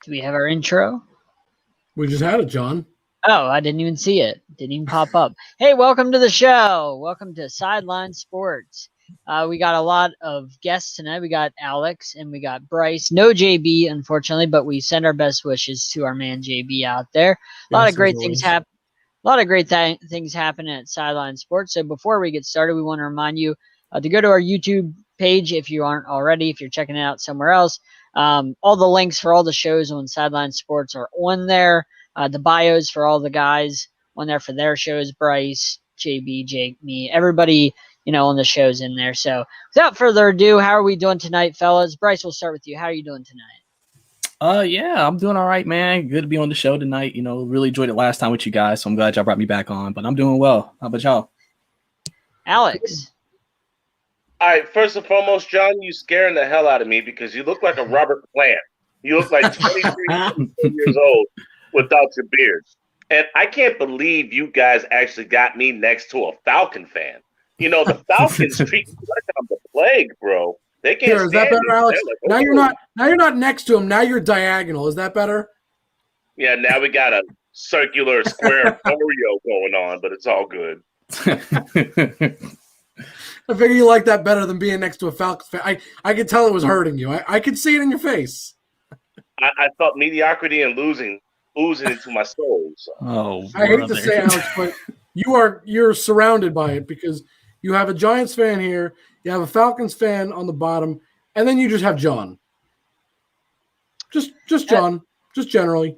Do we have our intro? We just had it, John. Oh, I didn't even see it. Didn't even pop up. Hey, welcome to the show. Welcome to Sideline Sports. We got a lot of guests tonight. We got Alex and we got Bryce. No JB, unfortunately, but we send our best wishes to our man JB out there. A lot of great things happen. A lot of great things happen at Sideline Sports. So before we get started, we want to remind you to go to our YouTube page if you aren't already. If you're checking it out somewhere else, all the links for all the shows on Sideline Sports are on there. The bios for all the guys on there for their shows, Bryce, JB, Jake, me, everybody, on the shows in there. So without further ado, how are we doing tonight, fellas? Bryce, we'll start with you. How are you doing tonight? Yeah, I'm doing all right, man. Good to be on the show tonight. Really enjoyed it last time with you guys, so I'm glad y'all brought me back on. But I'm doing well. How about y'all? Alex. All right, first and foremost, John, you scaring the hell out of me because you look like a Robert Plant. You look like 23 years old without your beard. And I can't believe you guys actually got me next to a Falcon fan. The Falcons treat me like I'm the plague, bro. They can't. Is that better, Alex? Like, now you're not next to him. Now you're diagonal. Is that better? Yeah. Now we got a circular square Oreo going on, but it's all good. I figure you like that better than being next to a Falcons fan. I could tell it was hurting you. I could see it in your face. I felt mediocrity and losing oozing into my soul. So. Oh, I hate to say, Alex, but you're surrounded by it because you have a Giants fan here, you have a Falcons fan on the bottom, and then you just have John. Just John, just generally.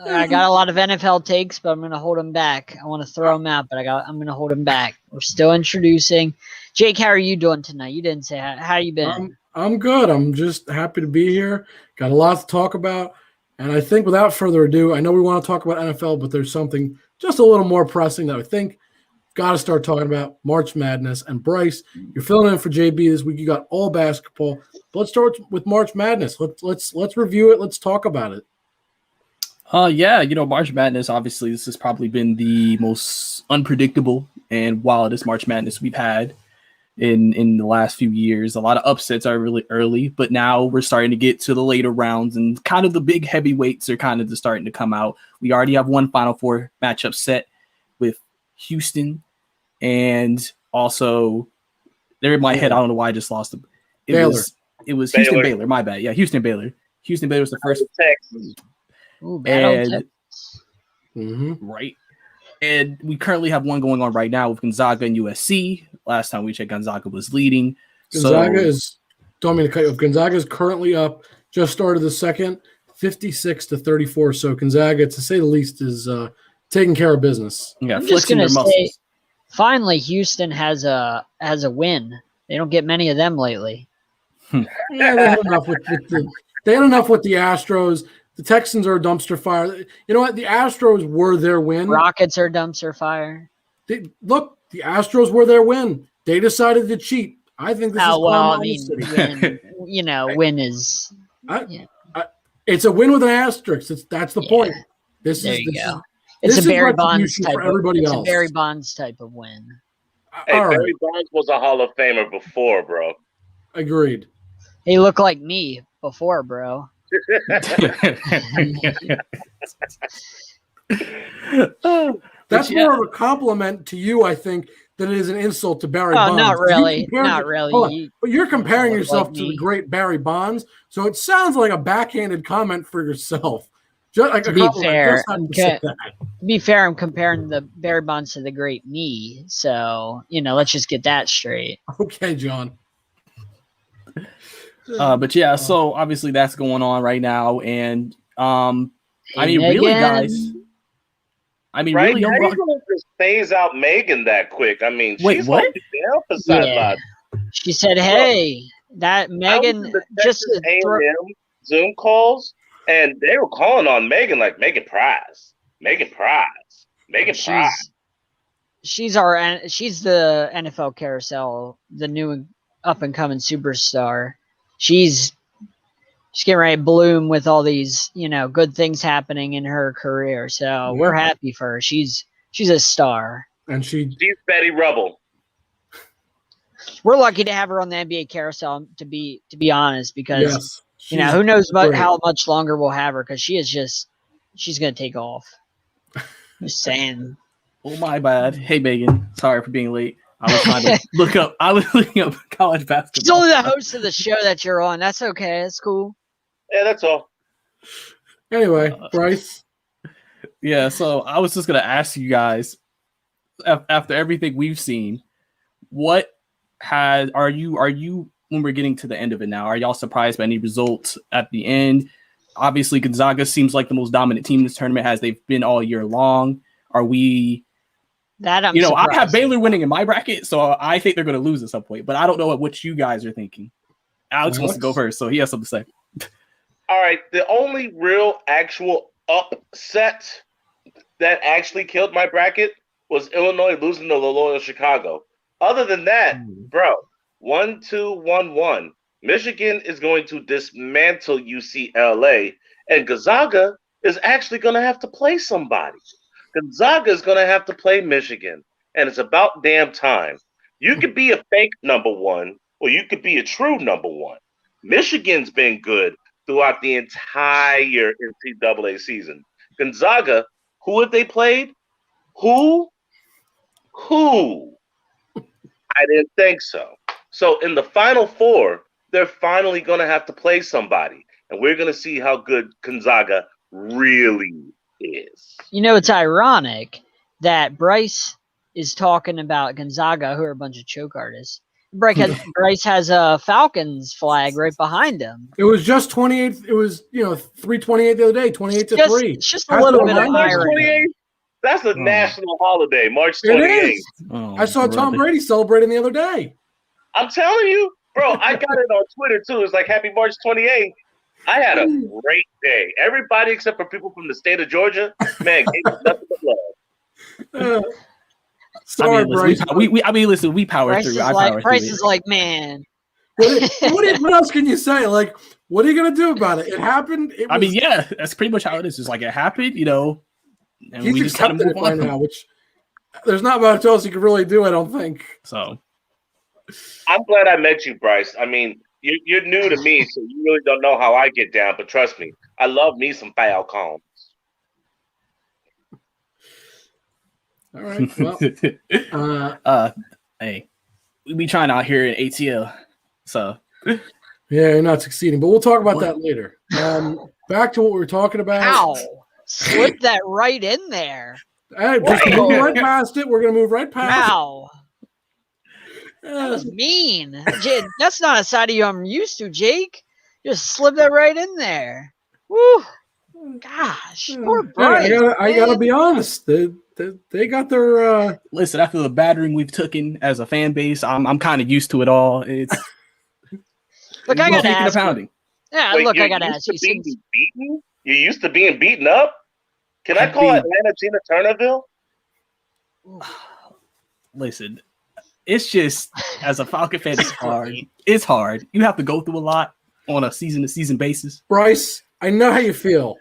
I got a lot of NFL takes, but I'm going to hold them back. I want to throw them out, but I'm going to hold them back. We're still introducing. Jake, how are you doing tonight? You didn't say how you been. I'm good. I'm just happy to be here. Got a lot to talk about. And I think without further ado, I know we want to talk about NFL, but there's something just a little more pressing that I think got to start talking about, March Madness. And Bryce, you're filling in for JB this week. You got all basketball. But let's start with March Madness. Let's review it. Let's talk about it. March Madness, obviously, this has probably been the most unpredictable and wildest March Madness we've had in the last few years. A lot of upsets are really early, but now we're starting to get to the later rounds and kind of the big heavyweights are kind of starting to come out. We already have one Final Four matchup set with Houston, and also there in my head, I don't know why I just lost them. It was Houston Baylor, my bad. Yeah, Houston Baylor. Houston Baylor was the first. Texas. Ooh, right. And we currently have one going on right now with Gonzaga and USC. Last time we checked, Gonzaga was leading. Gonzaga is currently up, just started the second, 56-34. So Gonzaga, to say the least, is taking care of business. Yeah, flexing their muscles. Finally, Houston has a win. They don't get many of them lately. Yeah, they had enough with the Astros. The Texans are a dumpster fire. You know what? The Astros were their win. Rockets are dumpster fire. The Astros were their win. They decided to cheat. I think this win is. It's a win with an asterisk. That's the point. It's a Barry Bonds type. It's a Barry Bonds type of win. Hey, Barry Bonds was a Hall of Famer before, bro. Agreed. He looked like me before, bro. That's more of a compliment to you, I think, than it is an insult to Barry Bonds. Not really. But you're comparing yourself to the great Barry Bonds, so it sounds like a backhanded comment for yourself. To be fair, I'm comparing the Barry Bonds to the great me. So, let's just get that straight. Okay, John. So obviously that's going on right now, and really, guys. How you gonna just phase out Megan that quick? I mean, wait, she's what? She said, "Hey, that Megan just Zoom calls, and they were calling on Megan like Megan Prize. She's the NFL carousel, the new up and coming superstar. She's getting ready to bloom with all these, good things happening in her career. So we're happy for her. She's a star. And she's Betty Rubble. We're lucky to have her on the NBA carousel. To be honest, because yes, who knows great. how much longer we'll have her because she's gonna take off. Just saying. Oh, my bad. Hey, Megan. Sorry for being late. I was trying to look up. I was looking up college basketball. She's only the host of the show that you're on. That's okay. That's cool. Yeah, that's all. Anyway, Bryce. Yeah, so I was just gonna ask you guys, after everything we've seen, are you when we're getting to the end of it now? Are y'all surprised by any results at the end? Obviously, Gonzaga seems like the most dominant team in this tournament, as they've been all year long. Are we? That I'm I have Baylor winning in my bracket, so I think they're going to lose at some point. But I don't know what you guys are thinking. Alex wants to go first, so he has something to say. All right, the only real actual upset that actually killed my bracket was Illinois losing to Loyola Chicago. Other than that, bro, 1-2-1-1. Michigan is going to dismantle UCLA, and Gonzaga is actually going to have to play somebody. Gonzaga is going to have to play Michigan, and it's about damn time. You could be a fake number one, or you could be a true number one. Michigan's been good throughout the entire NCAA season. Gonzaga, who have they played? Who? I didn't think so. So in the Final Four, they're finally going to have to play somebody, and we're going to see how good Gonzaga really is. It's ironic that Bryce is talking about Gonzaga, who are a bunch of choke artists. Bryce has a Falcons flag right behind him. It was just 28. It was 3:28 the other day, 28-3. It's just a little bit of irony. That's a national holiday, March 28th. It is. I saw Tom Brady celebrating the other day. I'm telling you, bro, I got it on Twitter too. It's like Happy March 28th. I had a great day. Everybody except for people from the state of Georgia, man, gave me nothing but love. Sorry, Bryce. Listen, we power through. Bryce is like, man. What else can you say? Like, what are you gonna do about it? It happened. That's pretty much how it is. It's like it happened, and he's we just kind of move on now, which there's not much else you can really do, I don't think. So I'm glad I met you, Bryce. I mean, you're new to me, so you really don't know how I get down, but trust me, I love me some Falcons. All right. Well, hey, we be trying out here in ATL, so yeah, you're not succeeding, but we'll talk about that later. Back to what we were talking about. Ow! Slip that right in there. Hey, just move right past it. We're gonna move right past. Wow. That was mean. That's not a side of you I'm used to, Jake. Just slip that right in there. Woo! Gosh, poor Bryce. I gotta be honest. They got their. Listen, after the battering we've taken as a fan base, I'm kind of used to it all. It's look, I gotta ask. Pounding. Yeah, wait, look, I gotta ask you. You're used to being beaten up. Can I call Atlanta Tina Turnerville? Listen, it's just as a Falcon fan, it's hard. It's hard. You have to go through a lot on a season-to-season basis. Bryce, I know how you feel.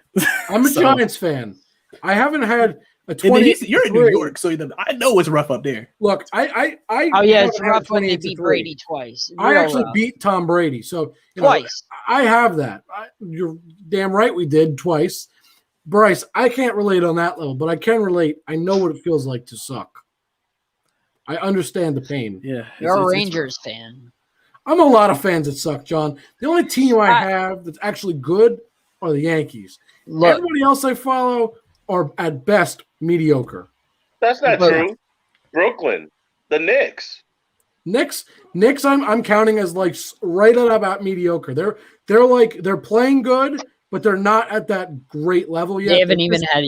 I'm a Giants fan. I haven't had a 20. You're in New York, so I know it's rough up there. Look, it's rough when they beat Brady twice. I actually beat Tom Brady, so twice. I have that. You're damn right we did twice. Bryce, I can't relate on that level, but I can relate. I know what it feels like to suck. I understand the pain. Yeah, you're a Rangers fan. I'm a lot of fans that suck, John. The only team I have that's actually good are the Yankees. Everybody else I follow are at best mediocre. That's not true. Brooklyn, the Knicks. Knicks, I'm counting as like right at about mediocre. They're playing good, but they're not at that great level yet. They haven't even had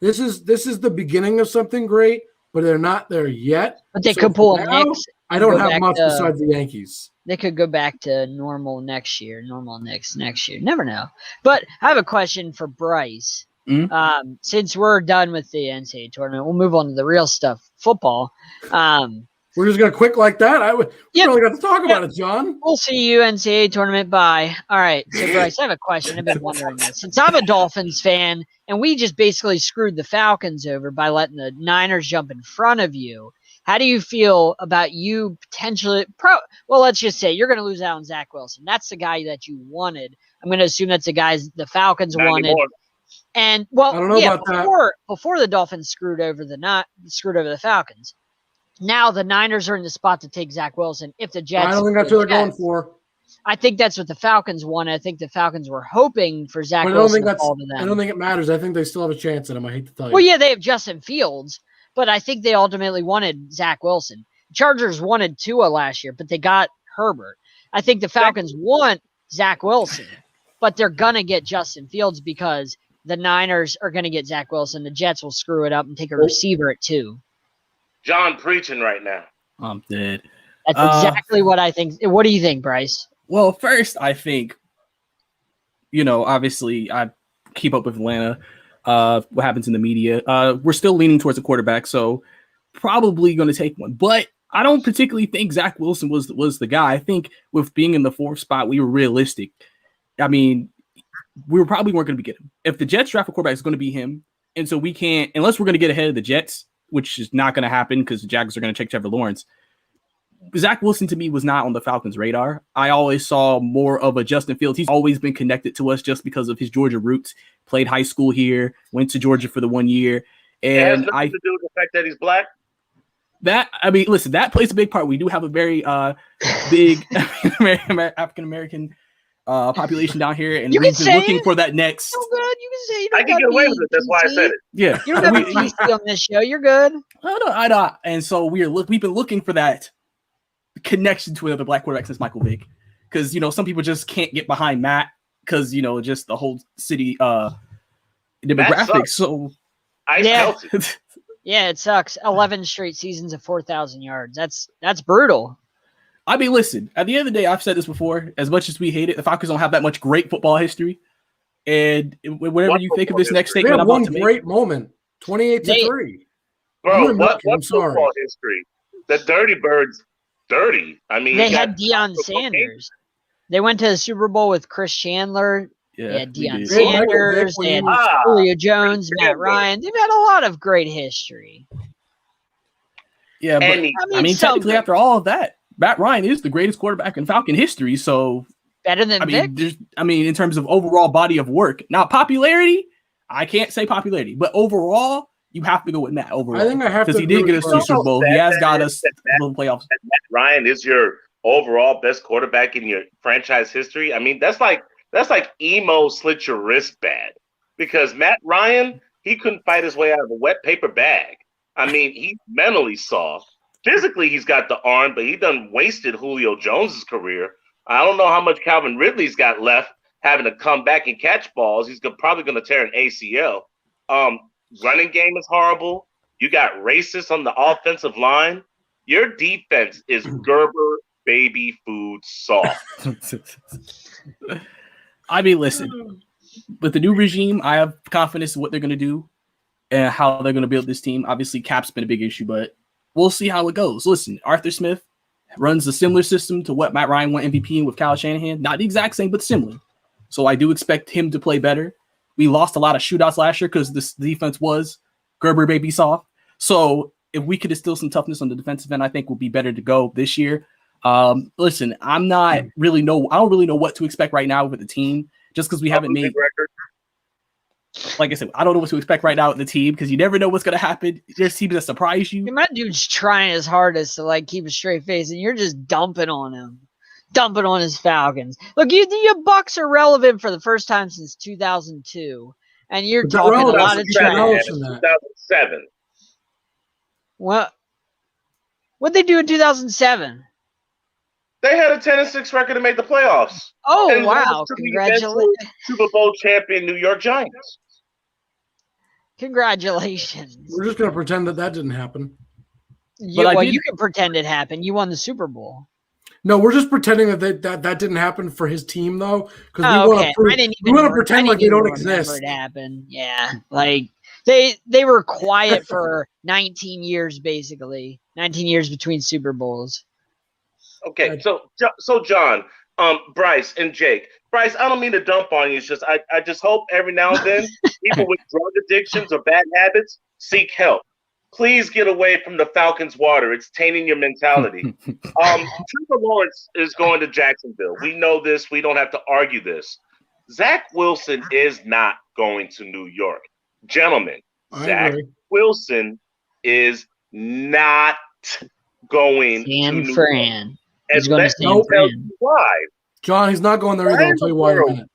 This is the beginning of something great, but they're not there yet. But they could pull a Knicks. I don't have much besides the Yankees. They could go back to normal next year. Next year. Never know. But I have a question for Bryce. Mm-hmm. Since we're done with the NCAA tournament, we'll move on to the real stuff, football. We're just gonna quick like that. We really got to talk about it, John. We'll see you NCAA tournament. Bye. All right. So Bryce, I have a question. I've been wondering this since I'm a Dolphins fan, and we just basically screwed the Falcons over by letting the Niners jump in front of you. How do you feel about you potentially? Well, let's just say you're going to lose out on Zach Wilson. That's the guy that you wanted. I'm going to assume that's the guy the Falcons Not wanted. anymore. And well, I don't know yeah, about that. before the Dolphins screwed over the Falcons. Now the Niners are in the spot to take Zach Wilson if the Jets. I don't think that's what they're going for. I think that's what the Falcons want. I think the Falcons were hoping for Zach But Wilson to fall to them. I don't think it matters. I think they still have a chance at him. I hate to tell you. Well, yeah, they have Justin Fields, but I think they ultimately wanted Zach Wilson. Chargers wanted Tua last year, but they got Herbert. I think the Falcons want Zach Wilson, but they're going to get Justin Fields because the Niners are going to get Zach Wilson. The Jets will screw it up and take a receiver at 2. John preaching right now. I'm dead. That's exactly what I think. What do you think, Bryce? Well, first, I think, obviously I keep up with Atlanta, what happens in the media. We're still leaning towards a quarterback, so probably going to take one. But I don't particularly think Zach Wilson was the guy. I think with being in the 4th spot, we were realistic. I mean, we probably weren't going to get him. If the Jets draft a quarterback, it's going to be him. And so we can't, unless we're going to get ahead of the Jets, which is not going to happen because the Jaguars are going to take Trevor Lawrence. Zach Wilson to me was not on the Falcons' radar. I always saw more of a Justin Fields. He's always been connected to us just because of his Georgia roots. Played high school here, went to Georgia for the 1 year. And it has nothing to do with the fact that he's black. Listen, that plays a big part. We do have a very big African American population down here, and we've been looking for that next. So good. You can say I can get away with it. That's why I said it. Yeah, you don't have a PC on this show. You're good. I know. And so we've been looking for that connection to another black quarterback since Michael Vick, because some people just can't get behind Matt because just the whole city demographics. So yeah, it sucks. 11 straight seasons of 4,000 yards. That's brutal. I mean, listen, at the end of the day, I've said this before, as much as we hate it, the Falcons don't have that much great football history. And whatever you think of this next statement, I'm about to make. Great moment, 28-3. Bro, what football history? The Dirty Birds, dirty. I mean, they had Deion Sanders. They went to the Super Bowl with Chris Chandler. Yeah, they had Deion Sanders. They had Julio Jones, Matt Ryan. They've had a lot of great history. Yeah, but I mean technically, after all of that, Matt Ryan is the greatest quarterback in Falcon history. So better than Vic? In terms of overall body of work. Now, popularity, I can't say popularity, but overall, you have to go with Matt overall. I think I have to, because he did get us to the Super Bowl. He has got us to the playoffs. Matt Ryan is your overall best quarterback in your franchise history. I mean, that's like emo slit your wrist bad, because Matt Ryan, he couldn't fight his way out of a wet paper bag. I mean, he's mentally soft. Physically, he's got the arm, but he done wasted Julio Jones's career. I don't know how much Calvin Ridley's got left having to come back and catch balls. He's probably going to tear an ACL. Running game is horrible. You got racists on the offensive line. Your defense is Gerber baby food soft. I mean, listen, with the new regime, I have confidence in what they're going to do and how they're going to build this team. Obviously, cap's been a big issue, but we'll see how it goes. Listen, Arthur Smith runs a similar system to what Matt Ryan won MVP in with Kyle Shanahan. Not the exact same, but similar. So I do expect him to play better. We lost a lot of shootouts last year because this defense was Gerber baby soft. So if we could instill some toughness on the defensive end, I think we'll be better to go this year. Listen, I don't really know what to expect right now with the team, just because we haven't made record. Like I said, I don't know what to expect right now with the team because you never know what's going to happen. There's teams that surprise you. My dude's trying his hardest to keep a straight face, and you're just dumping on him, dumping on his Falcons. Look, your Bucks are relevant for the first time since 2002, and you're talking a lot of trash. 2007. What they do in 2007? They had a 10-6 record and made the playoffs. Oh, and wow! Congratulations, Super Bowl champion New York Giants. Congratulations. We're just going to pretend that didn't happen. You can pretend it happened. You won the Super Bowl. No, we're just pretending that didn't happen for his team, though, because we want to pretend like they don't exist. It happened. Yeah, they were quiet for 19 years, basically. 19 years between Super Bowls. Okay, so John, Bryce, and Jake. Bryce, I don't mean to dump on you. It's just I just hope every now and then people with drug addictions or bad habits seek help. Please get away from the Falcons' water. It's tainting your mentality. Trevor Lawrence is going to Jacksonville. We know this. We don't have to argue this. Zach Wilson is not going to New York. Gentlemen, Zach Wilson is not going to New York. He's going to San Fran. Why? John, he's not going there either. I'll tell you why in a minute.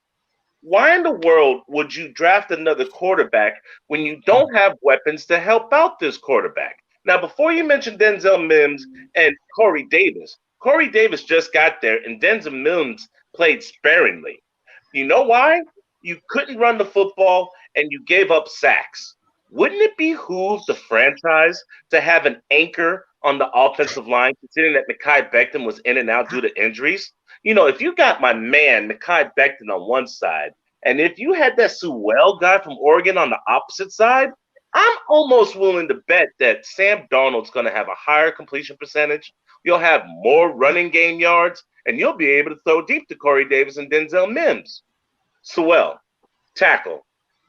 Why in the world would you draft another quarterback when you don't have weapons to help out this quarterback? Now, before you mention Denzel Mims and Corey Davis just got there, and Denzel Mims played sparingly. You know why? You couldn't run the football, and you gave up sacks. Wouldn't it behoove the franchise to have an anchor on the offensive line, considering that Mekhi Becton was in and out due to injuries? You know, if you got my man, Mekhi Becton, on one side, and if you had that Sewell guy from Oregon on the opposite side, I'm almost willing to bet that Sam Darnold's going to have a higher completion percentage. You'll have more running game yards, and you'll be able to throw deep to Corey Davis and Denzel Mims. Sewell, tackle,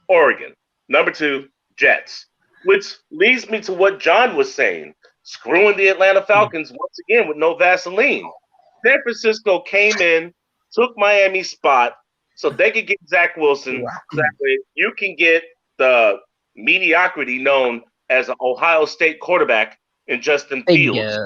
Oregon. Number 2, Jets. Which leads me to what John was saying. Screwing the Atlanta Falcons once again with no Vaseline. San Francisco came in, took Miami's spot, so they could get Zach Wilson. That way you can get the mediocrity known as an Ohio State quarterback in Justin Fields.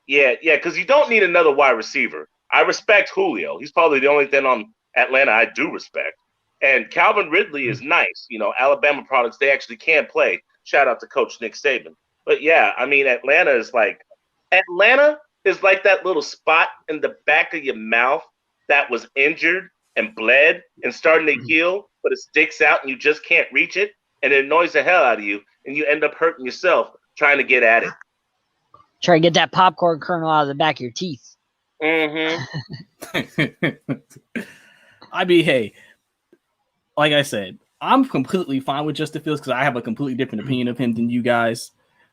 Yeah, because you don't need another wide receiver. I respect Julio. He's probably the only thing on Atlanta I do respect. And Calvin Ridley is nice. You know, Alabama products, they actually can play. Shout out to Coach Nick Saban. But, yeah, I mean, Atlanta is like that little spot in the back of your mouth that was injured and bled and starting to heal, but it sticks out and you just can't reach it, and it annoys the hell out of you, and you end up hurting yourself trying to get at it. Try to get that popcorn kernel out of the back of your teeth. I mean, hey, like I said, I'm completely fine with Justin Fields because I have a completely different opinion of him than you guys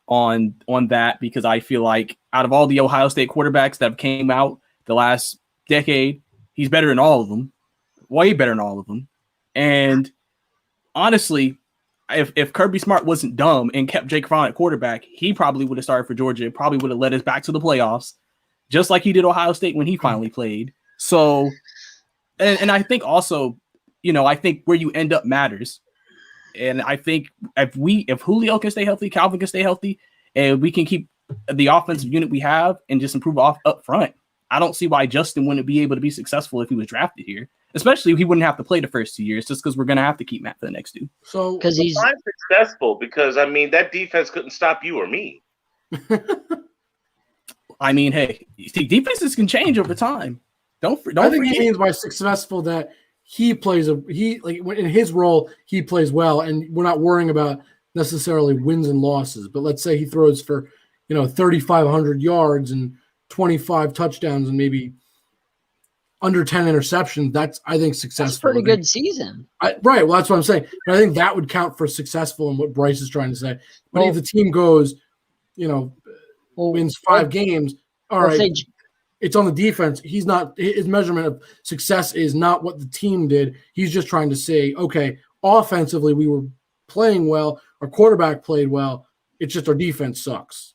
on that, because I feel like out of all the Ohio State quarterbacks that have came out the last decade, he's better than all of them, way better than all of them. And honestly, if Kirby Smart wasn't dumb and kept Jake Fromm at quarterback, he probably would have started for Georgia, probably would have led us back to the playoffs, just like he did Ohio State when he finally played. So, and I think also, you know, I think where you end up matters. And I think if Julio can stay healthy, Calvin can stay healthy, and we can keep the offensive unit we have and just improve up front, I don't see why Justin wouldn't be able to be successful if he was drafted here. Especially if he wouldn't have to play the first 2 years, just because we're going to have to keep Matt for the next 2. So because he's successful, because I mean that defense couldn't stop you or me. I mean, hey, defenses can change over time. Don't I think forget. he means by successful that he plays in his role, he plays well, and we're not worrying about necessarily wins and losses. But let's say he throws for 3,500 yards and 25 touchdowns and maybe under 10 interceptions. That's, I think, successful. That's a pretty good season. Right. Well, that's what I'm saying. But I think that would count for successful in what Bryce is trying to say. But if the team goes, wins 5 games, all right. It's on the defense. He's not, his measurement of success is not what the team did. He's just trying to say, okay, offensively, we were playing well. Our quarterback played well. It's just our defense sucks.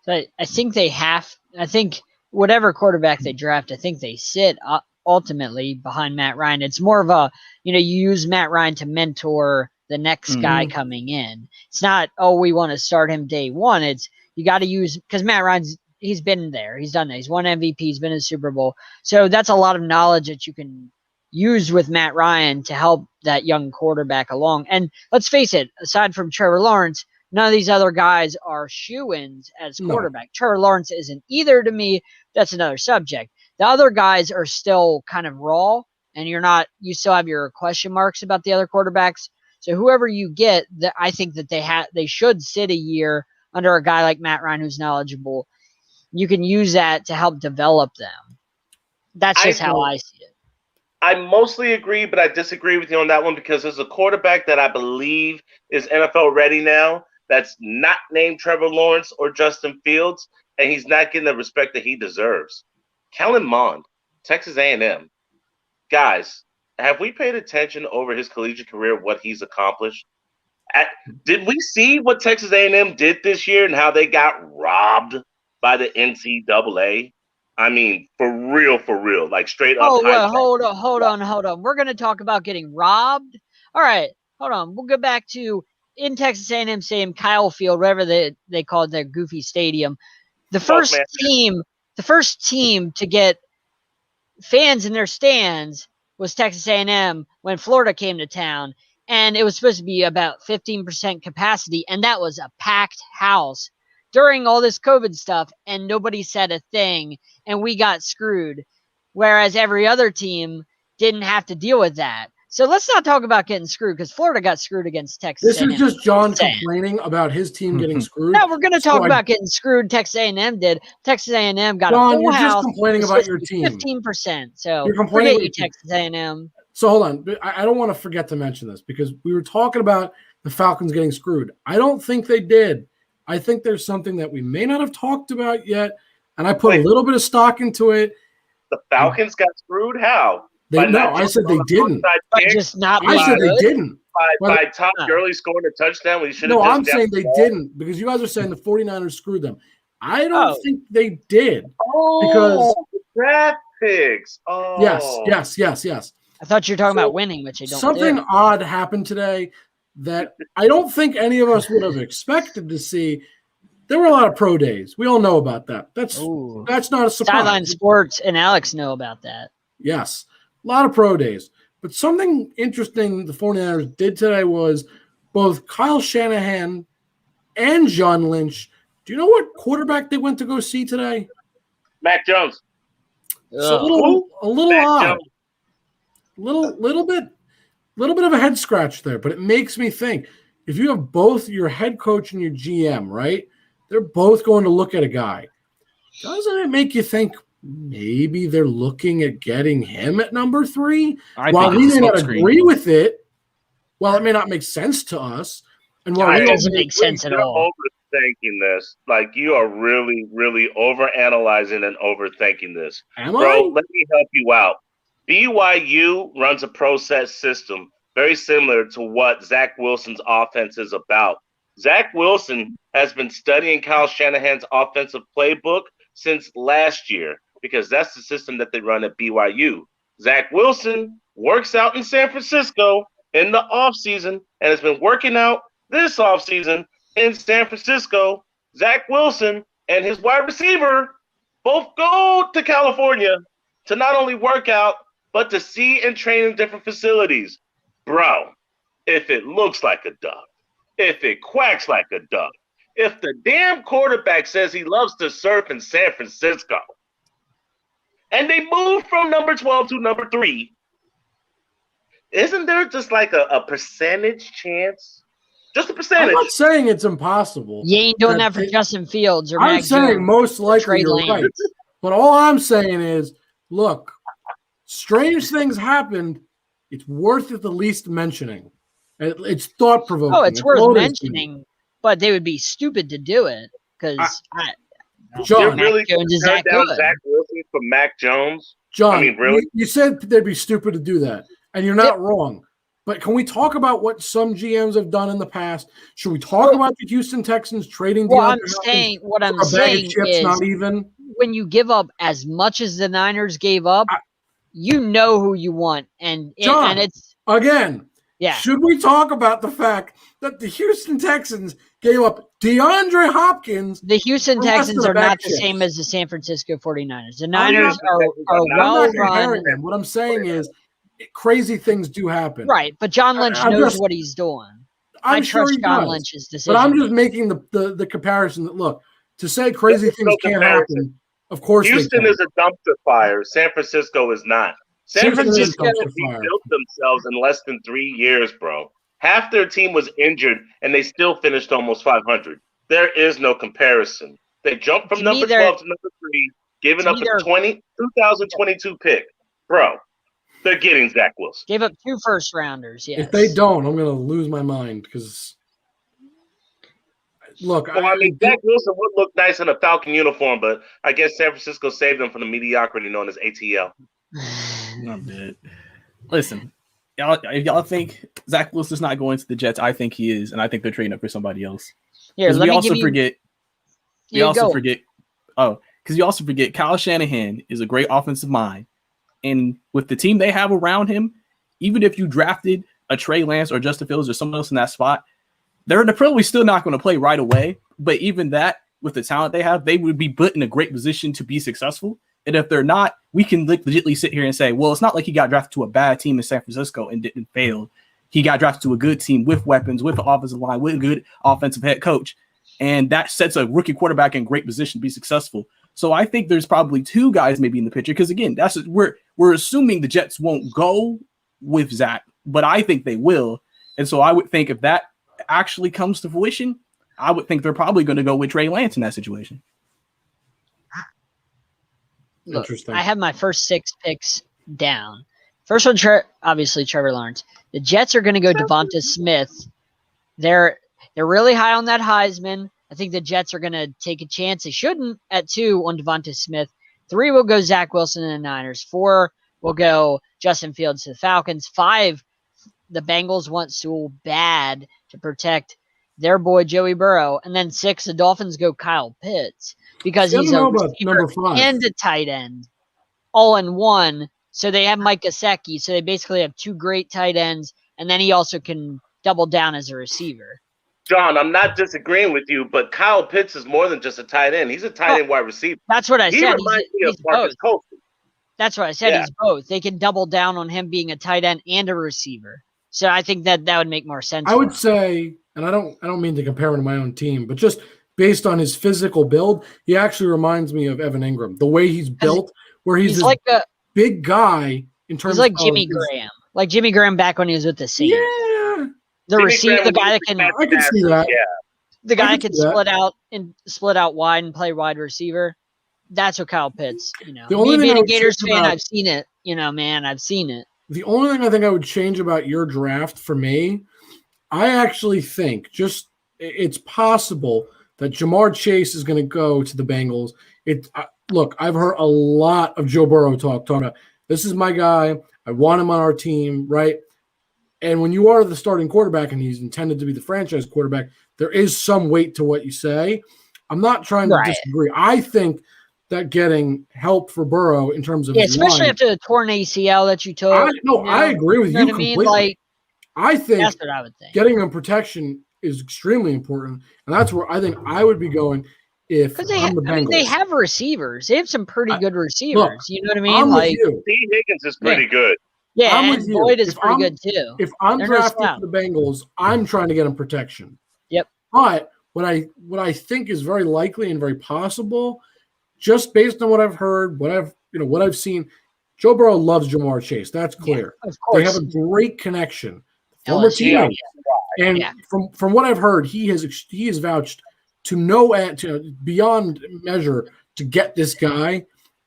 So I think whatever quarterback they draft, I think they sit ultimately behind Matt Ryan. It's more of a, you use Matt Ryan to mentor the next guy coming in. It's not, we want to start him day one. It's, you got to use, because Matt Ryan's, he's been there. He's done that. He's won MVP. He's been in the Super Bowl. So that's a lot of knowledge that you can use with Matt Ryan to help that young quarterback along. And let's face it, aside from Trevor Lawrence, none of these other guys are shoo-ins as quarterback. No. Trevor Lawrence isn't either to me. That's another subject. The other guys are still kind of raw, and you still have your question marks about the other quarterbacks. So whoever you get, I think that they should sit a year under a guy like Matt Ryan who's knowledgeable. You can use that to help develop them. That's just how I see it. I mostly agree, but I disagree with you on that one, because there's a quarterback that I believe is NFL ready now that's not named Trevor Lawrence or Justin Fields, and he's not getting the respect that he deserves. Kellen Mond, Texas A&M. Guys, have we paid attention over his collegiate career what he's accomplished? Did we see what Texas A&M did this year and how they got robbed by the NCAA? I mean, for real, like straight up. Oh, well, hold on. We're going to talk about getting robbed. All right, hold on. We'll go back to in Texas A&M Stadium, Kyle Field, whatever they called their goofy stadium. The first team to get fans in their stands was Texas A&M when Florida came to town, and it was supposed to be about 15% capacity, and that was a packed house during all this COVID stuff, and nobody said a thing, and we got screwed, whereas every other team didn't have to deal with that. So let's not talk about getting screwed, because Florida got screwed against Texas This A&M. is just John complaining about his team getting screwed. No, we're going to talk about getting screwed. Texas A&M did. Texas A&M got John, a full you're house. just complaining about your team. 15%. So you're complaining forget you, Texas A&M. So hold on. I don't want to forget to mention this because we were talking about the Falcons getting screwed. I don't think they did. I think there's something that we may not have talked about yet, and I put a little bit of stock into it. The Falcons got screwed? How? I said they didn't. I said they didn't. By Todd Gurley scoring a touchdown when he should have No, I'm saying they didn't because you guys are saying the 49ers screwed them. I don't think they did. Because draft picks. Oh. Yes. I thought you were talking about winning, which they don't Something do. odd happened today that I don't think any of us would have expected to see. There were a lot of pro days. We all know about that. That's not a surprise. Sideline Sports and Alex know about that. Yes, a lot of pro days. But something interesting the 49ers did today was both Kyle Shanahan and John Lynch. Do you know what quarterback they went to go see today? Mac Jones. So a little Mac odd. Jones. Little bit of a head scratch there, but it makes me think if you have both your head coach and your GM, right? They're both going to look at a guy. Doesn't it make you think maybe they're looking at getting him at number 3? While we may not agree with it, well, it may not make sense to us. And while it doesn't make sense at all. Overthinking this, like you are really, really overanalyzing and overthinking this. Am Bro, I? let me help you out. BYU runs a process system very similar to what Zach Wilson's offense is about. Zach Wilson has been studying Kyle Shanahan's offensive playbook since last year because that's the system that they run at BYU. Zach Wilson works out in San Francisco in the offseason and has been working out this offseason in San Francisco. Zach Wilson and his wide receiver both go to California to not only work out, but to see and train in different facilities. Bro, if it looks like a duck, if it quacks like a duck, if the damn quarterback says he loves to surf in San Francisco, and they move from number 12 to number 3, isn't there just like a percentage chance? Just a percentage. I'm not saying it's impossible. You ain't doing that for Justin Fields or I'm Mac saying Jones most likely Trey you're Lance. right. But all I'm saying is, look, strange things happened. It's worth it the least mentioning. It's thought-provoking. Oh, it's worth mentioning, but they would be stupid to do it because John, really Jones is that down good. Zach Wilson for Mac Jones? John, I mean, really? you said they'd be stupid to do that, and you're not wrong. But can we talk about what some GMs have done in the past? Should we talk about the Houston Texans trading What DeAndre I'm saying is not even when you give up as much as the Niners gave up, you know who you want, and it's again. Yeah. Should we talk about the fact that the Houston Texans gave up DeAndre Hopkins? The Houston Texans are not the same as the San Francisco 49ers. The Niners are well run. What I'm saying is crazy things do happen. Right, but John Lynch knows what he's doing. I trust John Lynch's decision. But I'm just making the comparison that, look, to say crazy things can't happen, of course Houston is a dumpster fire. San Francisco is not. San Francisco rebuilt themselves in less than 3 years, bro. Half their team was injured, and they still finished almost 500. There is no comparison. They jumped from number 12 to number 3, giving up a 2022 pick. Bro, they're getting Zach Wilson. Gave up 2 first-rounders, yes. If they don't, I'm going to lose my mind because, look. Well, I mean, Zach Wilson would look nice in a Falcon uniform, but I guess San Francisco saved him from the mediocrity known as ATL. Not bad. Listen, if y'all think Zach Wilson's not going to the Jets, I think he is, and I think they're trading up for somebody else. Here, Because let we me also give you. forget. We You also go. forget. Oh, because you also forget Kyle Shanahan is a great offensive mind, and with the team they have around him, even if you drafted a Trey Lance or Justin Fields or someone else in that spot, they're probably still not going to play right away. But even that, with the talent they have, they would be put in a great position to be successful. And if they're not, we can legitimately sit here and say, well, it's not like he got drafted to a bad team in San Francisco and didn't fail. He got drafted to a good team with weapons, with an offensive line, with a good offensive head coach. And that sets a rookie quarterback in great position to be successful. So I think there's probably two guys maybe in the picture. Because again, we're assuming the Jets won't go with Zach, but I think they will. And so I would think if that actually comes to fruition, I would think they're probably going to go with Trey Lance in that situation. Look, Interesting. I have my first 6 picks down. First one, obviously Trevor Lawrence. The Jets are going to go Devonta Smith. They're really high on that Heisman. I think the Jets are going to take a chance. They shouldn't at 2 on Devonta Smith. 3 will go Zach Wilson and the Niners. 4 will go Justin Fields to the Falcons. 5, the Bengals want Sewell bad to protect their boy Joey Burrow. And then 6, the Dolphins go Kyle Pitts because he's a receiver number 5 and a tight end all in one. So they have Mike Gesicki. So they basically have 2 great tight ends. And then he also can double down as a receiver. John, I'm not disagreeing with you, but Kyle Pitts is more than just a tight end. He's a tight end wide receiver. That's what I He said. reminds me of He's Marcus both. Colston. That's what I said. Yeah. He's both. They can double down on him being a tight end and a receiver. So I think that would make more sense. I would say, and I don't mean to compare him to my own team, but just based on his physical build, he actually reminds me of Evan Ingram. The way he's built, where he's this like a big guy in terms he's like of Jimmy Graham. Like Jimmy Graham back when he was with the Saints. Yeah. The Jimmy receiver, Graham the guy that can I can see that. Yeah. the guy I that can can see split out wide and play wide receiver. That's what Kyle Pitts, The only me thing being I a would Gators change fan, about- I've seen it. Man, I've seen it. The only thing I think I would change about your draft for me, I actually think it's possible that Jamar Chase is going to go to the Bengals. Look, I've heard a lot of Joe Burrow talking about, this is my guy. I want him on our team, right? And when you are the starting quarterback and he's intended to be the franchise quarterback, there is some weight to what you say. I'm not trying to disagree. I think that getting help for Burrow in terms of his especially line, after the torn ACL that you took. I agree with you completely. Like, I think that's what I would think. getting him protection is extremely important, and that's where I think I would be going if I'm the Bengals. They have receivers. They have some pretty good receivers. Look, you know what I mean? I'm like with you. T. Higgins is pretty good. Yeah, I'm and with you. Boyd is If pretty I'm- good too. If I'm They're no drafting slouch. for the Bengals, I'm trying to get him protection. Yep. But what I think is very likely and very possible, just based on what I've heard, what I've seen, Joe Burrow loves Jamar Chase. That's clear. Of course. They have a great connection. Former Ellis, yeah. teammate. And from what I've heard, he has vouched to beyond measure to get this guy.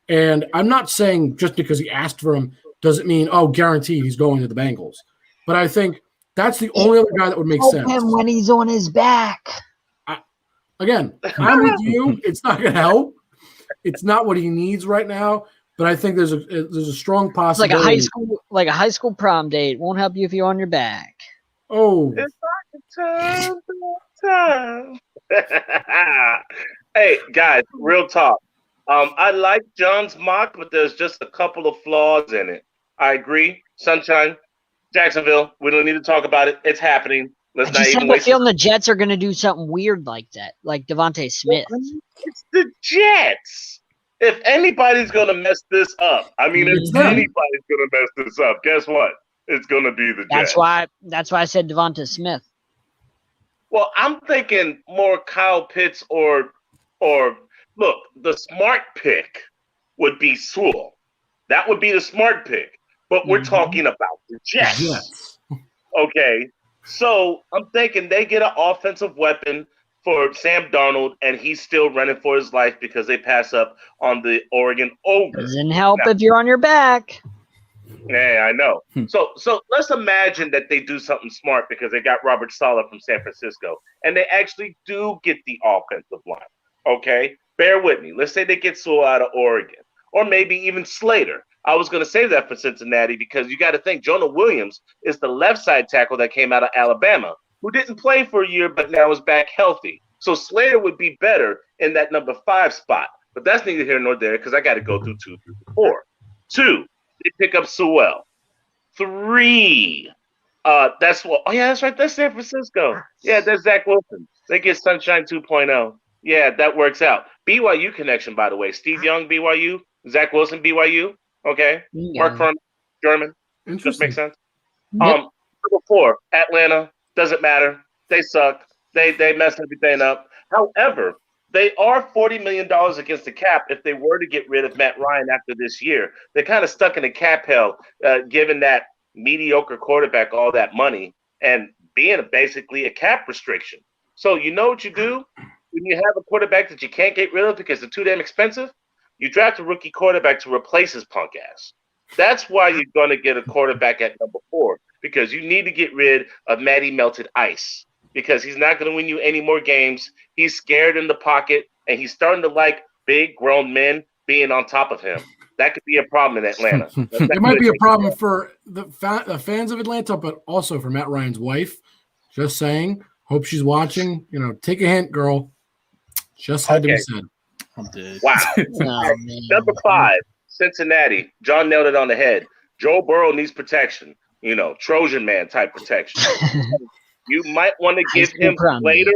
And I'm not saying just because he asked for him doesn't mean, guaranteed he's going to the Bengals. But I think that's the only other guy that would make sense. Him when he's on his back. Again, I'm with you. It's not going to help. It's not what he needs right now. But I think there's a strong It's possibility. like a high school prom date. Won't help you if you're on your back. Oh, It's time. Hey, guys, real talk. I like John's mock, but there's just a couple of flaws in it. I agree. Sunshine, Jacksonville, we don't need to talk about it. It's happening. Let's I not just even have a waste feeling the Jets are going to do something weird like that, like Devontae Smith. It's the Jets. If anybody's going to mess this up, if anybody's going to mess this up, guess what? It's going to be the Jets. That's why I said Devonta Smith. Well, I'm thinking more Kyle Pitts or look, the smart pick would be Sewell. That would be the smart pick. But we're talking about the Jets. yes. Okay. So I'm thinking they get an offensive weapon for Sam Darnold, and he's still running for his life because they pass up on the Oregon Ogre. Doesn't help if you're on your back. Yeah, I know. So let's imagine that they do something smart because they got Robert Saleh from San Francisco, and they actually do get the offensive line. Okay? Bear with me. Let's say they get Sewell out of Oregon, or maybe even Slater. I was going to say that for Cincinnati because you got to think Jonah Williams is the left side tackle that came out of Alabama, who didn't play for a year but now is back healthy. So Slater would be better in that number 5 spot. But that's neither here nor there because I got to go through 2, 3, 4. 2, they pick up Sewell. 3, that's what. Oh yeah, that's right. That's San Francisco. Yeah, that's Zach Wilson. They get Sunshine 2.0. Yeah, that works out. BYU connection, by the way. Steve Young, BYU. Zach Wilson, BYU. Okay. Yeah. Mark Furman, German. Just Interesting. makes sense. Yep. Number 4, Atlanta. Doesn't matter. They suck. They mess everything up. However, they are $40 million against the cap if they were to get rid of Matt Ryan after this year. They're kind of stuck in the cap hell, given that mediocre quarterback all that money and being basically a cap restriction. So you know what you do when you have a quarterback that you can't get rid of because they're too damn expensive? You draft a rookie quarterback to replace his punk ass. That's why you're going to get a quarterback at number 4 because you need to get rid of Matty Melted Ice because he's not going to win you any more games. He's scared in the pocket, and he's starting to like big grown men being on top of him. That could be a problem in Atlanta. It might be a problem for the fans of Atlanta, but also for Matt Ryan's wife. Just saying. Hope she's watching. Take a hint, girl. Just had to be said. I'm dead. Wow. Oh, man. Number 5, Cincinnati. John nailed it on the head. Joe Burrow needs protection. Trojan man type protection. You might want to give him Slater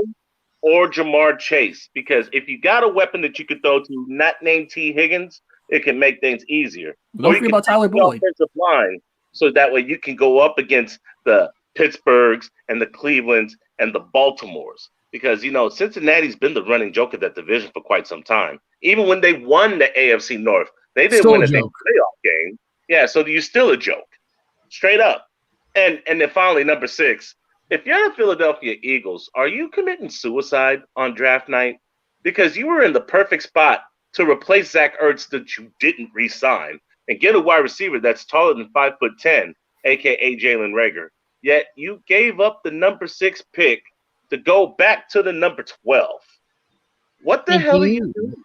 or Jamar Chase because if you got a weapon that you could throw to not named T. Higgins, it can make things easier. Don't forget about Tyler Boyd. Offensive line, so that way you can go up against the Pittsburghs and the Clevelands and the Baltimores because, Cincinnati's been the running joke of that division for quite some time. Even when they won the AFC North, they didn't Still win a a big joke. playoff game. Yeah, so you're still a joke. Straight up. And then finally, number 6, if you're the Philadelphia Eagles, are you committing suicide on draft night? Because you were in the perfect spot to replace Zach Ertz that you didn't re-sign and get a wide receiver that's taller than 5'10", a.k.a. Jalen Reagor. Yet you gave up the number 6 pick to go back to the number 12. What the hell are you doing?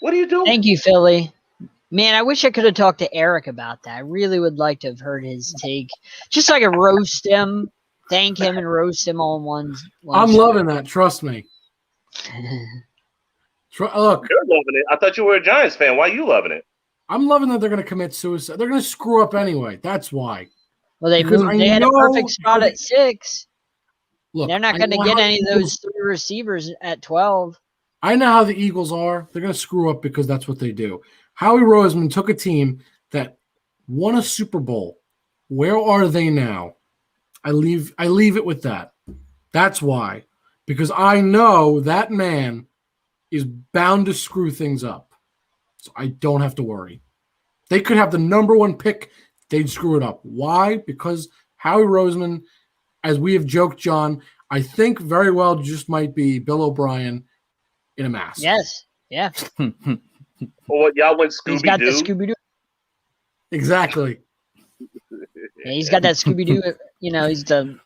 What are you doing? Thank you, Philly. Man, I wish I could have talked to Eric about that. I really would like to have heard his take. Just so I could roast him, thank him, and roast him all in one. I'm loving that. Trust me. Look, You're loving it. I thought you were a Giants fan. Why are you loving it? I'm loving that they're going to commit suicide. They're going to screw up anyway. That's why. Well, they Because moved. They I had a know- perfect spot at 6. Look, They're not going to I know get how any of the those 3 receivers at 12. I know how the Eagles are. They're going to screw up because that's what they do. Howie Roseman took a team that won a Super Bowl. Where are they now? I leave it with that. That's why. Because I know that man is bound to screw things up. So I don't have to worry. They could have the number 1 pick. They'd screw it up. Why? Because Howie Roseman, as we have joked, John, I think very well just might be Bill O'Brien in a mask. Yes. Yeah. Or what y'all went He's got the Scooby-Doo? Scooby-Doo. Exactly. Yeah, he's got that Scooby-Doo. He's the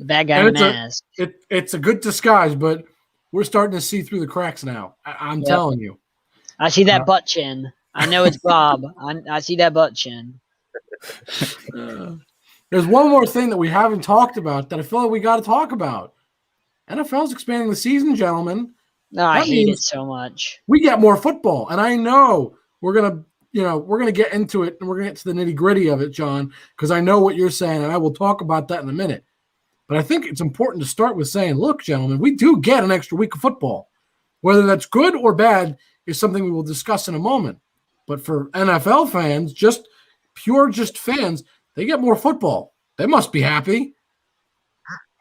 bad guy in And the mask. it's a good disguise, but we're starting to see through the cracks now. I'm telling you. I see that butt chin. I know it's Bob. I see that butt chin. There's one more thing that we haven't talked about that I feel like we got to talk about. NFL's expanding the season, gentlemen. No, I That hate it means- so much. We get more football, and I know we're gonna get into it, and we're gonna get to the nitty gritty of it, John, because I know what you're saying, and I will talk about that in a minute. But I think it's important to start with saying, look, gentlemen, we do get an extra week of football. Whether that's good or bad is something we will discuss in a moment. But for NFL fans, just fans, they get more football. They must be happy.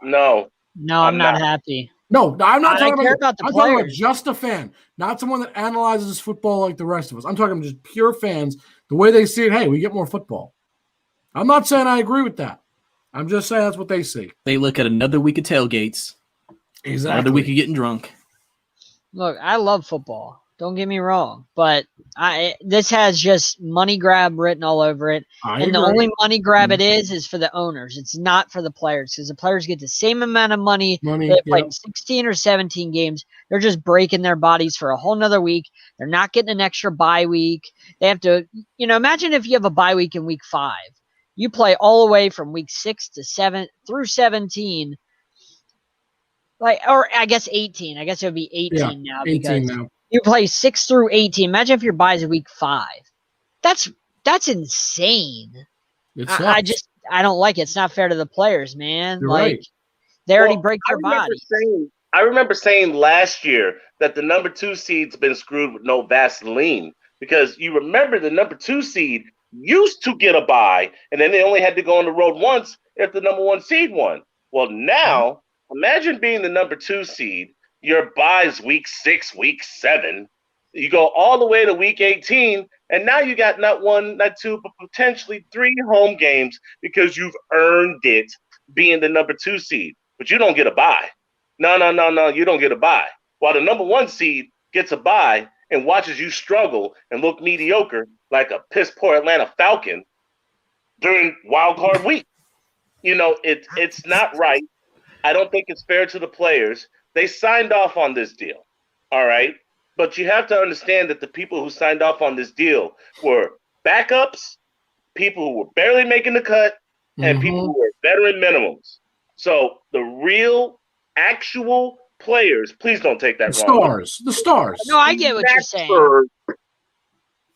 No. No, I'm not happy. No, I'm not I talking care about about the I'm talking about players. just a fan, not someone that analyzes football like the rest of us. I'm talking just pure fans, the way they see it. Hey, we get more football. I'm not saying I agree with that. I'm just saying that's what they see. They look at another week of tailgates, Exactly. another week of getting drunk. Look, I love football. Don't get me wrong, but this has just money grab written all over it. And the only money grab it is for the owners. It's not for the players, because the players get the same amount of money. They played 16 or 17 games. They're just breaking their bodies for a whole nother week. They're not getting an extra bye week. They have to, imagine if you have a bye week in week 5. You play all the way from week 6 to 7 through 17. Or I guess 18. I guess it would be 18 now, because you play 6 through 18. Imagine if your bye is week 5. That's insane. I don't like it. It's not fair to the players, man. You're right. They already break their body. I remember saying last year that the number 2 seed's been screwed with no Vaseline, because you remember the number 2 seed used to get a bye, and then they only had to go on the road once if the number 1 seed won. Well, now imagine being the number 2 seed. Your bye's week 6, week 7. You go all the way to week 18, and now you got not 1, not 2, but potentially 3 home games because you've earned it being the number 2 seed. But you don't get a bye. No, you don't get a bye. While the number 1 seed gets a bye and watches you struggle and look mediocre like a piss-poor Atlanta Falcon during wild card week. It's not right. I don't think it's fair to the players. They signed off on this deal, all right? But you have to understand that the people who signed off on this deal were backups, people who were barely making the cut, and people who were veteran minimums. So the real, actual players, please don't take that wrong. The stars. No, I get what you're saying.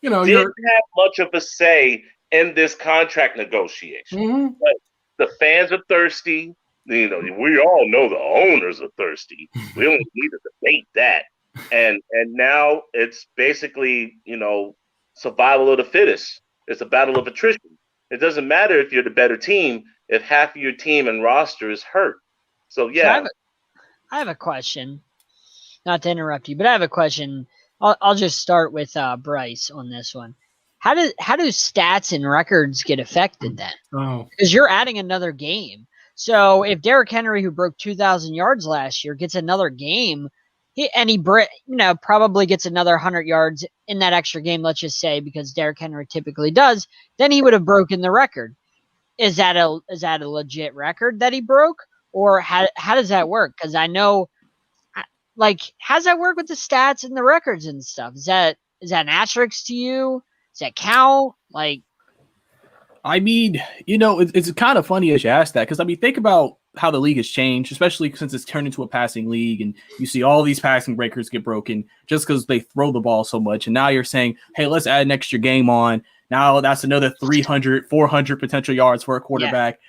Didn't have much of a say in this contract negotiation. But the fans are thirsty. We all know the owners are thirsty. We don't need to debate that. And now it's basically, survival of the fittest. It's a battle of attrition. It doesn't matter if you're the better team if half of your team and roster is hurt. So, yeah. So I have a question. Not to interrupt you, but I have a question. I'll just start with Bryce on this one. How do stats and records get affected then? Oh. Because you're adding another game. So if Derrick Henry, who broke 2,000 yards last year, gets another game, he probably gets another 100 yards in that extra game, let's just say, because Derrick Henry typically does, then he would have broken the record. Is that a legit record that he broke? Or how does that work? Because I know, how does that work with the stats and the records and stuff? Is that an asterisk to you? Does that count? I mean, it's kind of funny as you ask that, because, think about how the league has changed, especially since it's turned into a passing league, and you see all these passing breakers get broken just because they throw the ball so much. And now you're saying, hey, let's add an extra game on. Now that's another 300, 400 potential yards for a quarterback.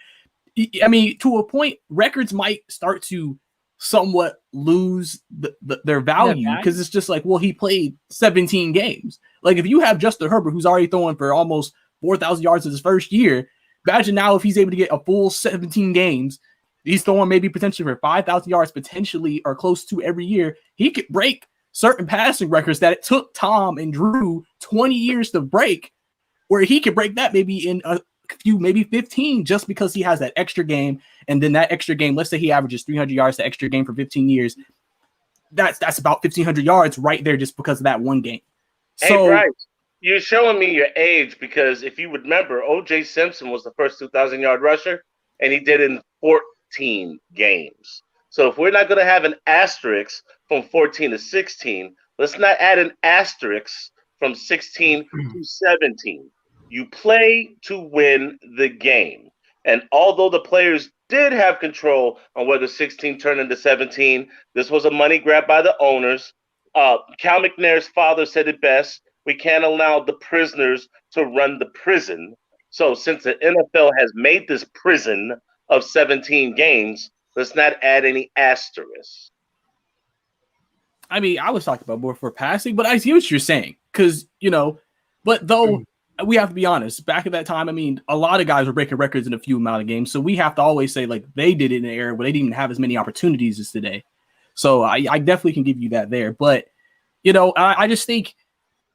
Yeah. I mean, to a point, records might start to somewhat lose their value, because it's just he played 17 games. If you have Justin Herbert, who's already throwing for almost 4,000 yards in his first year, imagine now if he's able to get a full 17 games, he's throwing maybe potentially for 5,000 yards potentially or close to every year. He could break certain passing records that it took Tom and Drew 20 years to break, where he could break that maybe in a few, maybe 15, just because he has that extra game. And then that extra game, let's say he averages 300 yards the extra game for 15 years. That's about 1,500 yards right there just because of that one game. Hey, Bryce, you're showing me your age, because if you remember, O.J. Simpson was the first 2,000-yard rusher, and he did it in 14 games. So if we're not going to have an asterisk from 14 to 16, let's not add an asterisk from 16 to 17. You play to win the game. And although the players did have control on whether 16 turned into 17, this was a money grab by the owners. Cal McNair's father said it best: we can't allow the prisoners to run the prison. So since the NFL has made this prison of 17 games, let's not add any asterisks. I mean, I was talking about more for passing, but I see what you're saying. Because, but though we have to be honest, back at that time, I mean, a lot of guys were breaking records in a few amount of games. So we have to always say, they did it in an era where they didn't even have as many opportunities as today. So I definitely can give you that there. But, I just think,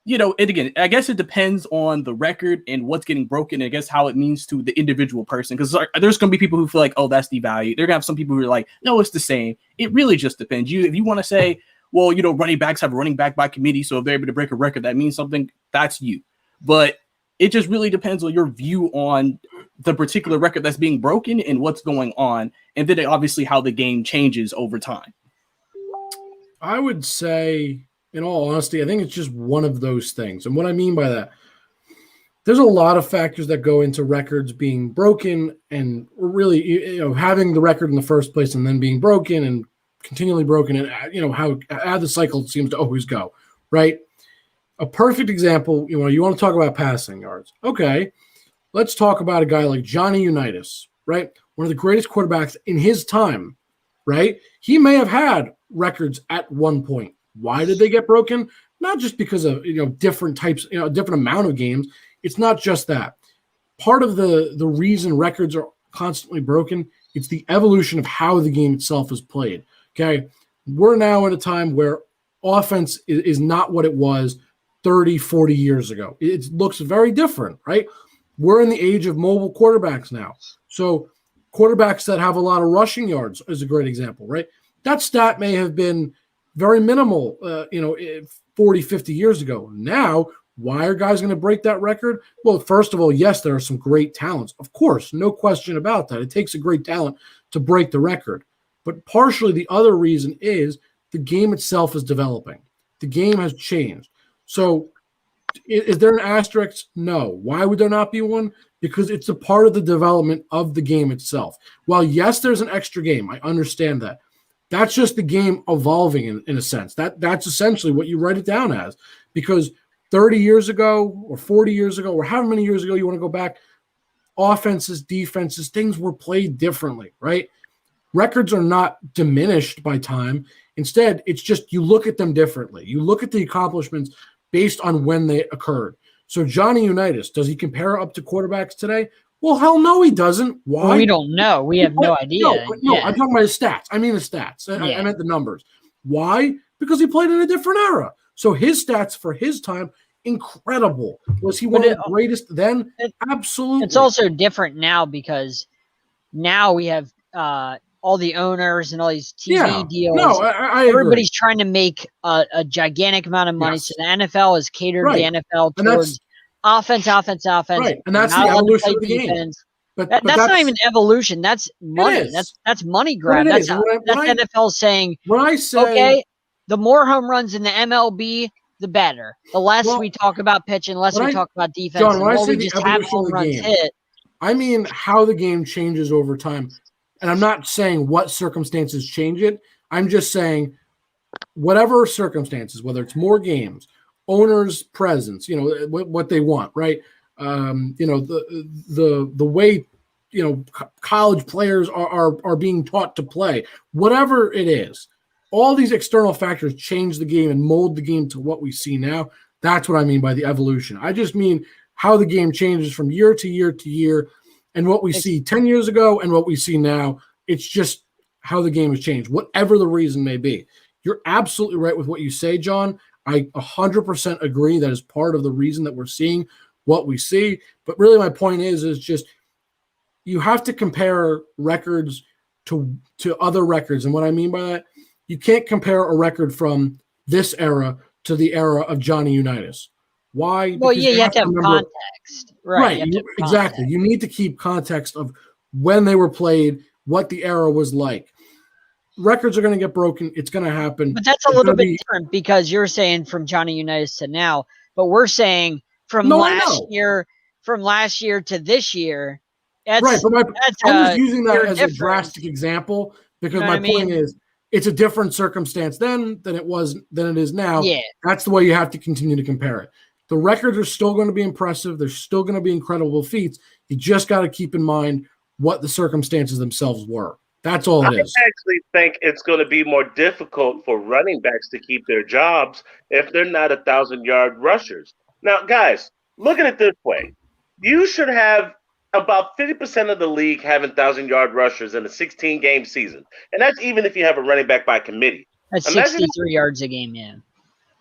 and again, I guess it depends on the record and what's getting broken, and I guess how it means to the individual person. Because there's going to be people who feel like, oh, that's devalued. They're going to have some people who are like, no, it's the same. It really just depends. If you want to say, well, running backs have a running back by committee, so if they're able to break a record, that means something. That's you. But it just really depends on your view on the particular record that's being broken and what's going on, and then obviously how the game changes over time. I would say, in all honesty, I think it's just one of those things. And what I mean by that, there's a lot of factors that go into records being broken and really, having the record in the first place and then being broken and continually broken, and how the cycle seems to always go, right? A perfect example, you want to talk about passing yards. Okay, let's talk about a guy like Johnny Unitas, right? One of the greatest quarterbacks in his time, right? He may have had records at one point. Why did they get broken? Not just because of different types, a different amount of games. It's not just that. Part of the reason records are constantly broken, it's the evolution of how the game itself is played. Okay, we're now in a time where offense is not what it was 30, 40 years ago. It looks very different, right? We're in the age of mobile quarterbacks now. So quarterbacks that have a lot of rushing yards is a great example, right? That stat may have been very minimal, 40, 50 years ago. Now, why are guys going to break that record? Well, first of all, yes, there are some great talents. Of course, no question about that. It takes a great talent to break the record. But partially the other reason is the game itself is developing. The game has changed. So is there an asterisk? No. Why would there not be one? Because it's a part of the development of the game itself. While, yes, there's an extra game. I understand that. That's just the game evolving in a sense. That's essentially what you write it down as. Because 30 years ago or 40 years ago or however many years ago you want to go back, offenses, defenses, things were played differently, right? Records are not diminished by time. Instead, it's just you look at them differently. You look at the accomplishments based on when they occurred. So Johnny Unitas, does he compare up to quarterbacks today? Well, hell no, he doesn't. Why? Well, we don't know. We have no idea. No, I'm talking about his stats. I mean the stats. I meant the numbers. Why? Because he played in a different era. So his stats for his time, incredible. Was he one of the greatest then? Absolutely. It's also different now because now we have all the owners and all these TV deals. No, I agree. Everybody's trying to make a gigantic amount of money. Yes. So the NFL is catered the NFL towards offense. Right, and that's the evolution of the game. But that's not even evolution. That's money. That's money grab. That's NFL saying, when I say, okay, the more home runs in the MLB, the better. The less we talk about pitching, the less we talk about defense, John, the more we just have home runs hit. I mean how the game changes over time. And I'm not saying what circumstances change it. I'm just saying whatever circumstances, whether it's more games, owners' presence, what they want, right? The way college players are being taught to play, whatever it is. All these external factors change the game and mold the game to what we see now. That's what I mean by the evolution. I just mean how the game changes from year to year to year, and what we see 10 years ago and what we see now. It's just how the game has changed, whatever the reason may be. You're absolutely right with what you say, John. I 100% agree. That is part of the reason that we're seeing what we see. But really my point is just you have to compare records to other records. And what I mean by that, you can't compare a record from this era to the era of Johnny Unitas. Why? Well, you have to have context. Right, exactly. You need to keep context of when they were played, what the era was like. Records are going to get broken. It's going to happen. But that's a little bit different because you're saying from Johnny Unitas to now, but we're saying from last year to this year. Right, but I'm just using that as a drastic example because my point is it's a different circumstance then than it is now. Yeah. That's the way you have to continue to compare it. The records are still going to be impressive. There's still going to be incredible feats. You just got to keep in mind what the circumstances themselves were. That's all it is. I actually think it's going to be more difficult for running backs to keep their jobs if they're not 1,000-yard rushers. Now, guys, look at it this way. You should have about 50% of the league having 1,000-yard rushers in a 16-game season. And that's even if you have a running back by committee. That's 63 yards a game, yeah.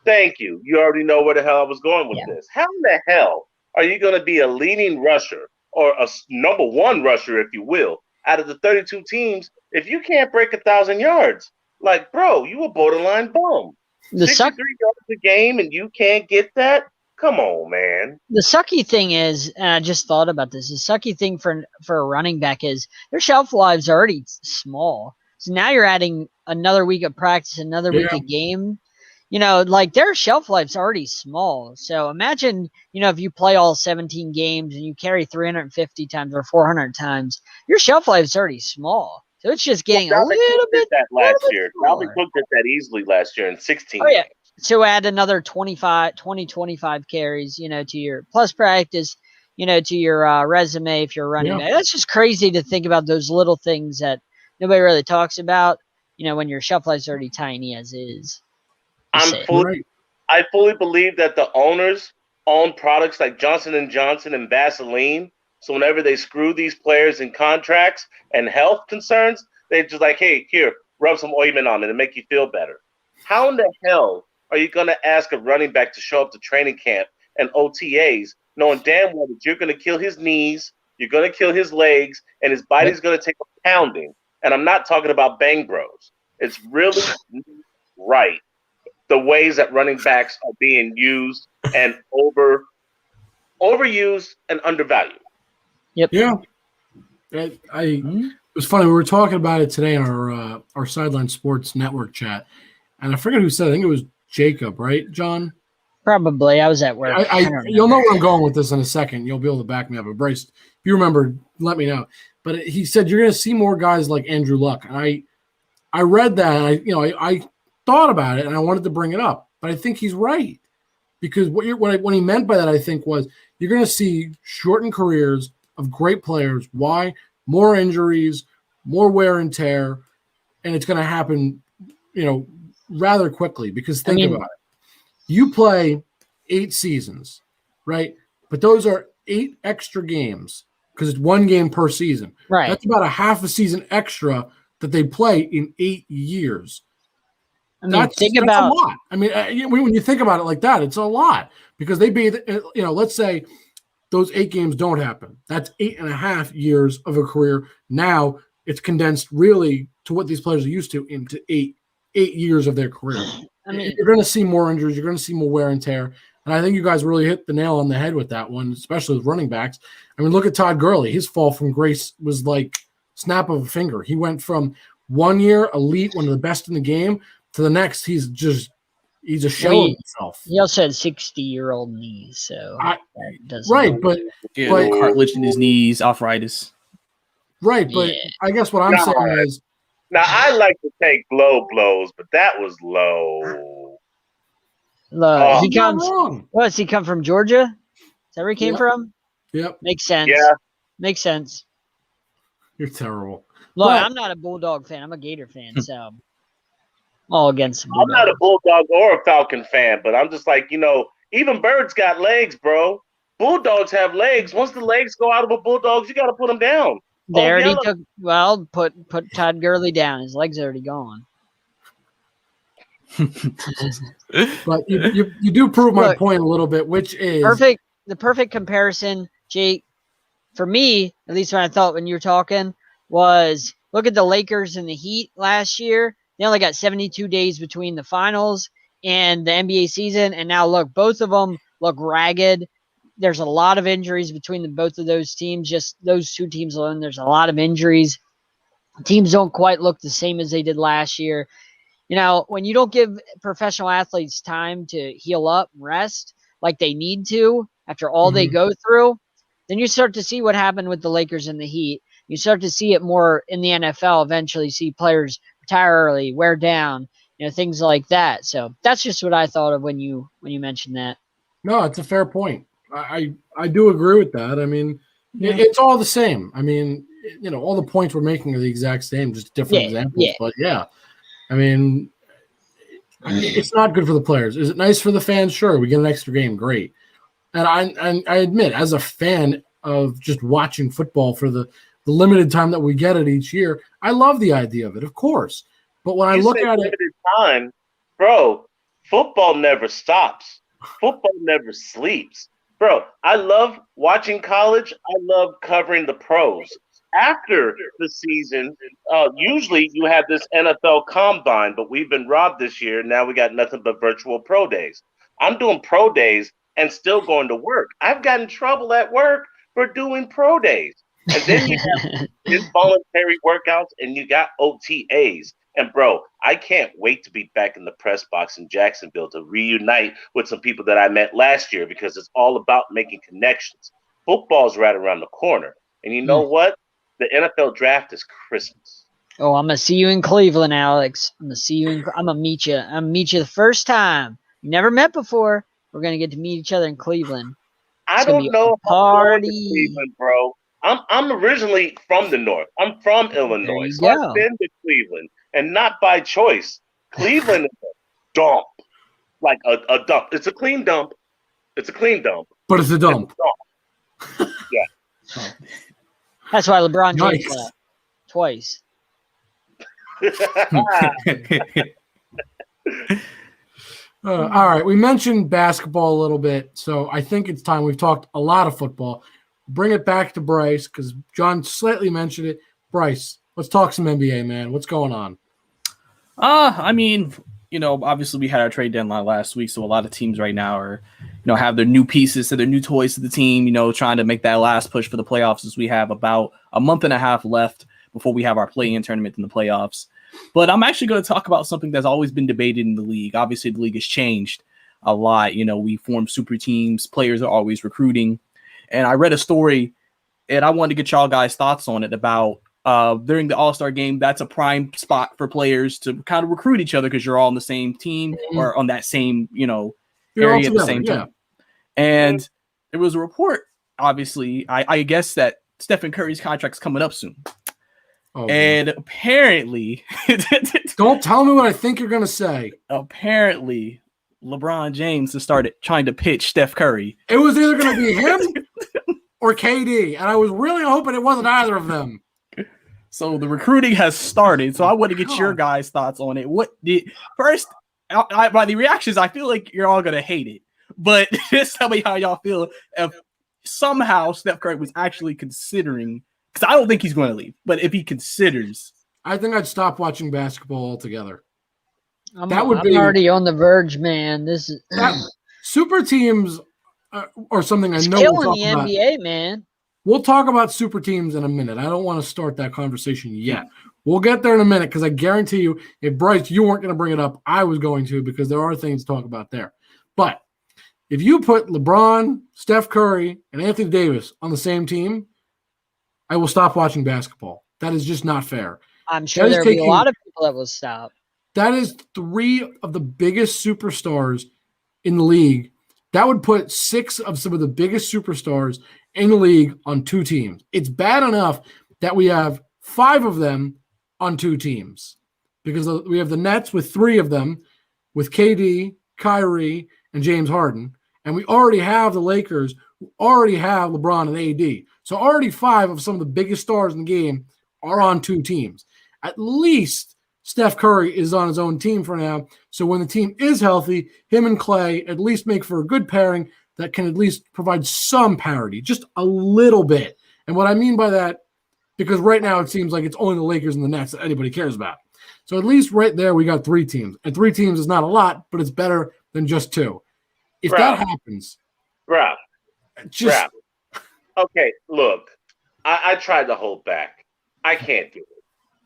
Thank you. You already know where the hell I was going with this. How in the hell are you going to be a leading rusher or a number one rusher, if you will, out of the 32 teams if you can't break 1,000 yards? Like, bro, you a borderline bum. The 63 yards a game and you can't get that? Come on, man. The sucky thing is, and I just thought about this, the sucky thing for a running back is their shelf lives are already small. So now you're adding another week of practice, another week of game. Like their shelf life's already small. So imagine, if you play all 17 games and you carry 350 times or 400 times, your shelf life's already small. So it's just getting a little bit that last year. smaller. Dalvin Cook did that easily last year in 16 Oh, yeah. games. So add another 25 carries, to your plus practice, to your resume if you're running back. That's just crazy to think about those little things that nobody really talks about, when your shelf life's already tiny as is. I fully believe that the owners own products like Johnson & Johnson and Vaseline. So whenever they screw these players in contracts and health concerns, they're just like, hey, here, rub some ointment on it and make you feel better. How in the hell are you going to ask a running back to show up to training camp and OTAs knowing damn well that you're going to kill his knees, you're going to kill his legs, and his body's going to take a pounding? And I'm not talking about bang bros. It's really right. The ways that running backs are being used and overused and undervalued. Yep. Yeah. It was funny. We were talking about it today on our Sideline Sports Network chat, and I forget who said it. I think it was Jacob, right, John? Probably. I was at work. You'll know where I'm going with this in a second. You'll be able to back me up. But Bryce, if you remember, let me know. But he said you're going to see more guys like Andrew Luck. And I read that, and I thought about it, and I wanted to bring it up. But I think he's right, because what he meant by that, I think, was you're going to see shortened careers of great players. Why? More injuries, more wear and tear, and it's going to happen, rather quickly. Because think about it. You play 8 seasons, right? But those are 8 extra games because it's 1 game per season. Right. That's about a half a season extra that they play in 8 years. That's a lot. I mean, when you think about it like that, it's a lot because let's say those 8 games don't happen. That's 8.5 years of a career. Now it's condensed really to what these players are used to into 8 years of their career. You're going to see more injuries. You're going to see more wear and tear. And I think you guys really hit the nail on the head with that one, especially with running backs. I mean, look at Todd Gurley. His fall from grace was like snap of a finger. He went from 1 year elite, one of the best in the game, to the next. He's a shell of himself. He also had 60-year-old knees, so but cartilage in his knees, arthritis. Right, but I guess what I'm saying is. Now, I like to take low blows, but that was low. He come from Georgia? Is that where he came from? Yep. Makes sense. Yeah. Makes sense. You're terrible. Look, I'm not a Bulldog fan. I'm a Gator fan, so I'm all against the Bulldogs. I'm not a Bulldog or a Falcon fan, but I'm just like, even birds got legs, bro. Bulldogs have legs. Once the legs go out of a Bulldog, you got to put them down. They already put Todd Gurley down. His legs are already gone. But you do prove my point a little bit, which is the perfect comparison, Jake, for me, at least when you were talking, was look at the Lakers and the Heat last year. They only got 72 days between the finals and the NBA season, and now look, both of them look ragged. There's a lot of injuries between both of those teams. Just those 2 teams alone, there's a lot of injuries. Teams don't quite look the same as they did last year. When you don't give professional athletes time to heal up and rest like they need to after all they go through, then you start to see what happened with the Lakers and the Heat. You start to see it more in the NFL eventually, see players retire early, wear down, things like that. So that's just what I thought of when you mentioned that. No, it's a fair point. I do agree with that. I mean, it's all the same. I mean, all the points we're making are the exact same, just different examples. Yeah. But I mean, it's not good for the players. Is it nice for the fans? Sure, we get an extra game, great. And I admit, as a fan of just watching football for the limited time that we get it each year, I love the idea of it, of course. But when I look at it, time, bro, football never stops. Football never sleeps. Bro, I love watching college. I love covering the pros. after the season, usually you have this NFL combine, but we've been robbed this year. Now we got nothing but virtual pro days. I'm doing pro days and still going to work. I've gotten in trouble at work for doing pro days. And then you have involuntary workouts and you got OTAs. And bro, I can't wait to be back in the press box in Jacksonville to reunite with some people that I met last year, because it's all about making connections. Football's right around the corner. And you know what? The NFL draft is Christmas. Oh, I'm gonna see you in Cleveland, Alex. I'm gonna meet you. I'm gonna meet you the first time. You never met before. We're gonna get to meet each other in Cleveland. I don't know how to go to Cleveland, bro. I'm originally from the north. I'm from Illinois, so I've been to Cleveland, and not by choice. Cleveland is a dump, like a dump. It's a clean dump. It's a clean dump. But it's a dump. Yeah. That's why LeBron James left twice. All right, we mentioned basketball a little bit, so I think it's time. We've talked a lot of football. Bring it back to Bryce, because John slightly mentioned it. Bryce, let's talk some NBA, man. What's going on? I mean, obviously we had our trade deadline last week, so a lot of teams right now are, have their new pieces, so their new toys to the team, trying to make that last push for the playoffs, as we have about a month and a half left before we have our play-in tournament in the playoffs. But I'm actually going to talk about something that's always been debated in the league. Obviously, the league has changed a lot. We form super teams. Players are always recruiting. And I read a story, and I wanted to get y'all guys' thoughts on it about during the All-Star game, that's a prime spot for players to kind of recruit each other because you're all on the same team or on that same, area at the same time. And there was a report, obviously, I guess that Stephen Curry's contract's coming up soon. And apparently, don't tell me what I think you're going to say. Apparently, LeBron James has started trying to pitch Steph Curry. It was either going to be him or KD, and I was really hoping it wasn't either of them. So the recruiting has started. So I want to get your guys' thoughts on it. By the reactions, I feel like you're all going to hate it. But just tell me how y'all feel if somehow Steph Curry was actually considering. Because I don't think he's going to leave, but if he considers, I think I'd stop watching basketball altogether. I'm already on the verge, man. This is super teams or something. I know killing the NBA, man. We'll talk about super teams in a minute. I don't want to start that conversation yet. We'll get there in a minute, because I guarantee you, if Bryce, you weren't going to bring it up, I was going to, because there are things to talk about there. But if you put LeBron, Steph Curry, and Anthony Davis on the same team, I will stop watching basketball. That is just not fair. I'm sure there'll be a lot of people that will stop. That is 3 of the biggest superstars in the league. That would put 6 of some of the biggest superstars in the league on 2 teams. It's bad enough that we have 5 of them on 2 teams, because we have the Nets with 3 of them, with KD, Kyrie, and James Harden. And we already have the Lakers, who already have LeBron and AD. So already 5 of some of the biggest stars in the game are on 2 teams. At least Steph Curry is on his own team for now. So when the team is healthy, him and Clay at least make for a good pairing that can at least provide some parity, just a little bit. And what I mean by that, because right now it seems like it's only the Lakers and the Nets that anybody cares about. So at least right there we got 3 teams. And 3 teams is not a lot, but it's better than just 2. If that happens, okay, look, I tried to hold back. I can't do it.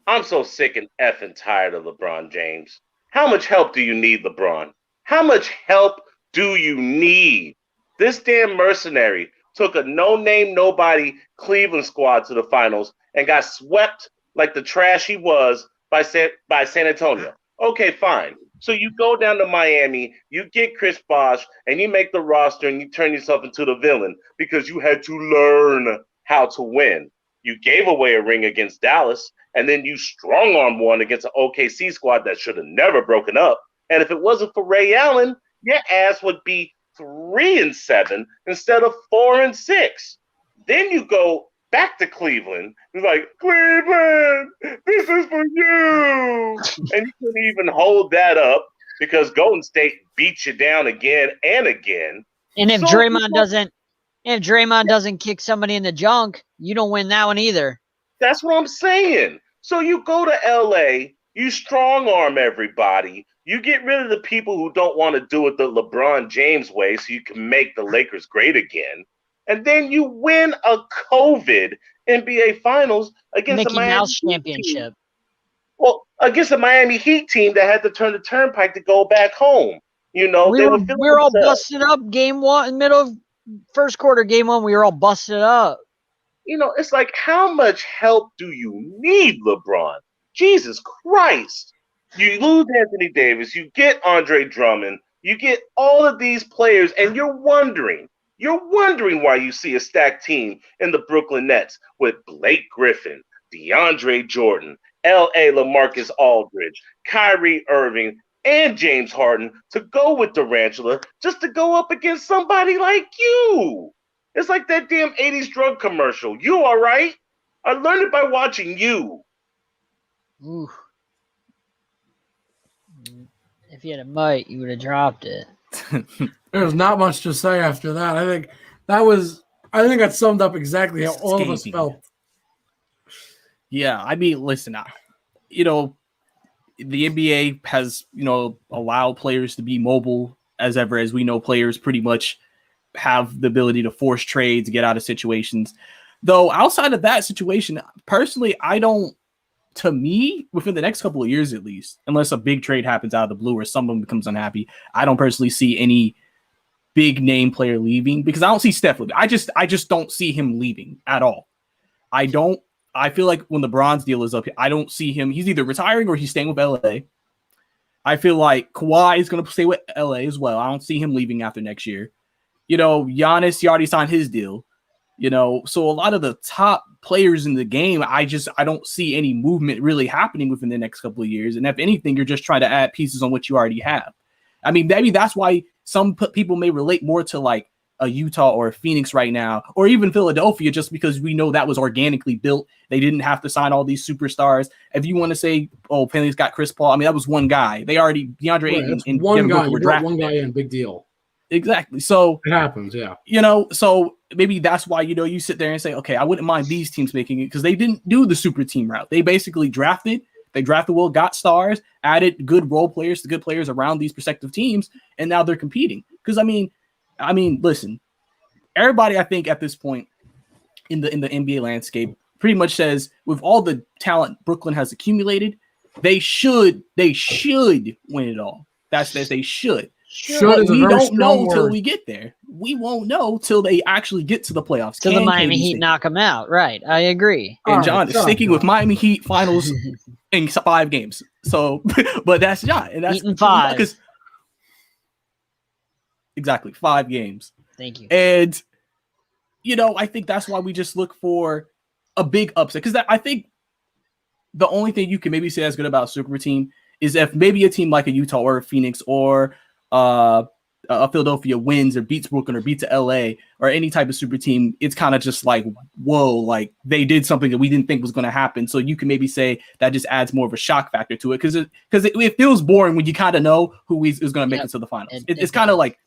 I'm so sick and effing tired of LeBron James. How much help do you need, LeBron? How much help do you need? This damn mercenary took a no-name, nobody Cleveland squad to the finals and got swept like the trash he was by San Antonio. Okay, fine. So you go down to Miami, you get Chris Bosh, and you make the roster, and you turn yourself into the villain because you had to learn how to win. You gave away a ring against Dallas, and then you strong-armed one against an OKC squad that should have never broken up. And if it wasn't for Ray Allen, your ass would be 3-7 instead of 4-6. Then you go back to Cleveland. It's like, Cleveland, this is for you. And you couldn't even hold that up because Golden State beat you down again and again. And if Draymond doesn't kick somebody in the junk, you don't win that one either. That's what I'm saying. So you go to LA, you strong arm everybody, you get rid of the people who don't want to do it the LeBron James way so you can make the Lakers great again. And then you win a COVID NBA Finals against the Mickey Miami Mouse Heat team. championship. Well, against the Miami Heat team that had to turn the turnpike to go back home. You know, We they were were feeling we were all themselves. busted up game one, middle of first quarter, game one. We were all busted up. You know, it's like, how much help do you need, LeBron? Jesus Christ. You lose Anthony Davis, you get Andre Drummond, you get all of these players, and you're wondering why you see a stacked team in the Brooklyn Nets with Blake Griffin, DeAndre Jordan, L.A. LaMarcus Aldridge, Kyrie Irving, and James Harden to go with Durantula just to go up against somebody like you. It's like that damn 80s drug commercial. You all right? I learned it by watching you. Ooh. If you had a mic, you would have dropped it. There's not much to say after that. I think that summed up exactly how all of us felt. Yeah, I mean, listen, the NBA has, allowed players to be mobile as ever, as we know players pretty much have the ability to force trades, get out of situations. Though outside of that situation, personally, to me, within the next couple of years at least, unless a big trade happens out of the blue or someone becomes unhappy, I don't personally see any big name player leaving, because I don't see Steph leaving. I just don't see him leaving at all. I feel like when the LeBron's deal is up, I don't see him. He's either retiring or he's staying with LA. I feel like Kawhi is going to stay with LA as well. I don't see him leaving after next year. Giannis, he already signed his deal. So a lot of the top players in the game, I don't see any movement really happening within the next couple of years. And if anything, you're just trying to add pieces on what you already have. I mean, maybe that's why some people may relate more to like a Utah or a Phoenix right now, or even Philadelphia, just because we know that was organically built. They didn't have to sign all these superstars. If you want to say, oh, Philly's got Chris Paul, I mean, that was one guy. They already, DeAndre Ayton and one Devin guy. Booker were You brought drafted. one guy in, big deal. Exactly. So it happens, yeah. So maybe that's why, you sit there and say, okay, I wouldn't mind these teams making it, because they didn't do the super team route. They basically drafted well, got stars, added good role players to good players around these prospective teams, and now they're competing. Because I mean, listen, everybody I think at this point in the NBA landscape pretty much says, with all the talent Brooklyn has accumulated, they should win it all. That's they should. Should we don't know till we get there. We won't know till they actually get to the playoffs. Till the Miami Heat knock them out. Right. I agree. And John is sticking with Miami Heat finals in 5 games. So, but that's John. And that's Eating 5. Exactly. 5 games. Thank you. And, I think that's why we just look for a big upset. Because I think the only thing you can maybe say that's good about a super team is if maybe a team like a Utah or a Phoenix or a Philadelphia wins or beats Brooklyn or beats LA or any type of super team, it's kind of just like, whoa, like they did something that we didn't think was going to happen. So you can maybe say that just adds more of a shock factor to it, because it feels boring when you kind of know who is going to make it to the finals. It's kind of like,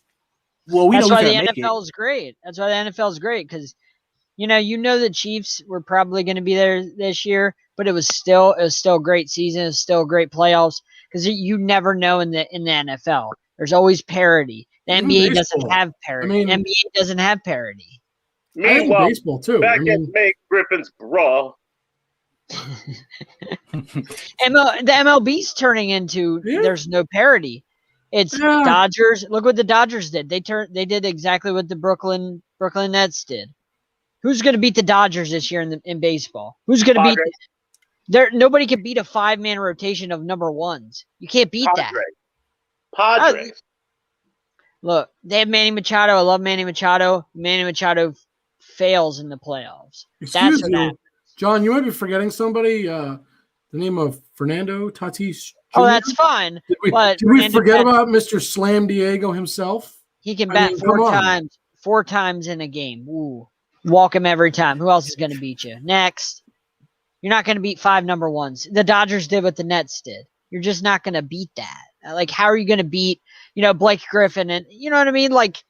well, we that's know why who's the NFL is great. That's why the NFL is great, because you know the Chiefs were probably going to be there this year, but it was still a great season. It was still a great playoffs, because you never know in the NFL. There's always parity. The NBA doesn't have parity. NBA doesn't have parity. Meanwhile, baseball too. Back at Meg Griffin's bra. The MLB's turning into there's no parity. It's Dodgers. Look what the Dodgers did. They did exactly what the Brooklyn Nets did. Who's going to beat the Dodgers this year in baseball? Who's going to beat? Nobody can beat a 5-man rotation of number ones. You can't beat that. Padres. Look, they have Manny Machado. I love Manny Machado. Manny Machado fails in the playoffs. Excuse me, John, you might be forgetting somebody. The name of Fernando Tatis Jr.? Oh, that's fine. Did we forget about Mr. Slam Diego himself? He can bat 4 times in a game. Ooh. Walk him every time. Who else is going to beat you? Next. You're not going to beat 5 number ones. The Dodgers did what the Nets did. You're just not going to beat that. Like, how are you going to beat, Blake Griffin? And you know what I mean? Like,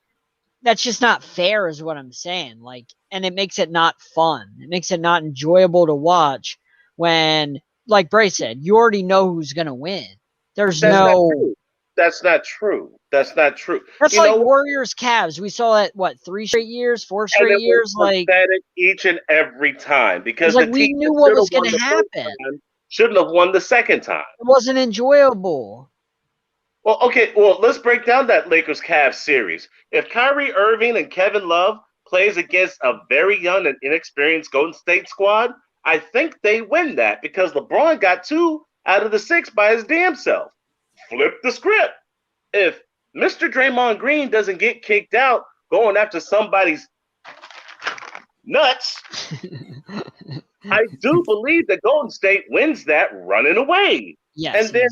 that's just not fair is what I'm saying. Like, and it makes it not fun. It makes it not enjoyable to watch when, like Bryce said, you already know who's going to win. There's That's no. not true. That's not true. That's not true. That's You like know what? Warriors Cavs. We saw that, what, 3 straight years, 4 And straight it years? was Like, pathetic each and every time it's because like the we team knew that what should was have going won to the first happen. time shouldn't have won the second time. It wasn't enjoyable. Well, okay, let's break down that Lakers Cavs series. If Kyrie Irving and Kevin Love plays against a very young and inexperienced Golden State squad, I think they win that because LeBron got 2 out of the 6 by his damn self. Flip the script. If Mr. Draymond Green doesn't get kicked out going after somebody's nuts, I do believe that Golden State wins that running away. Yes. And then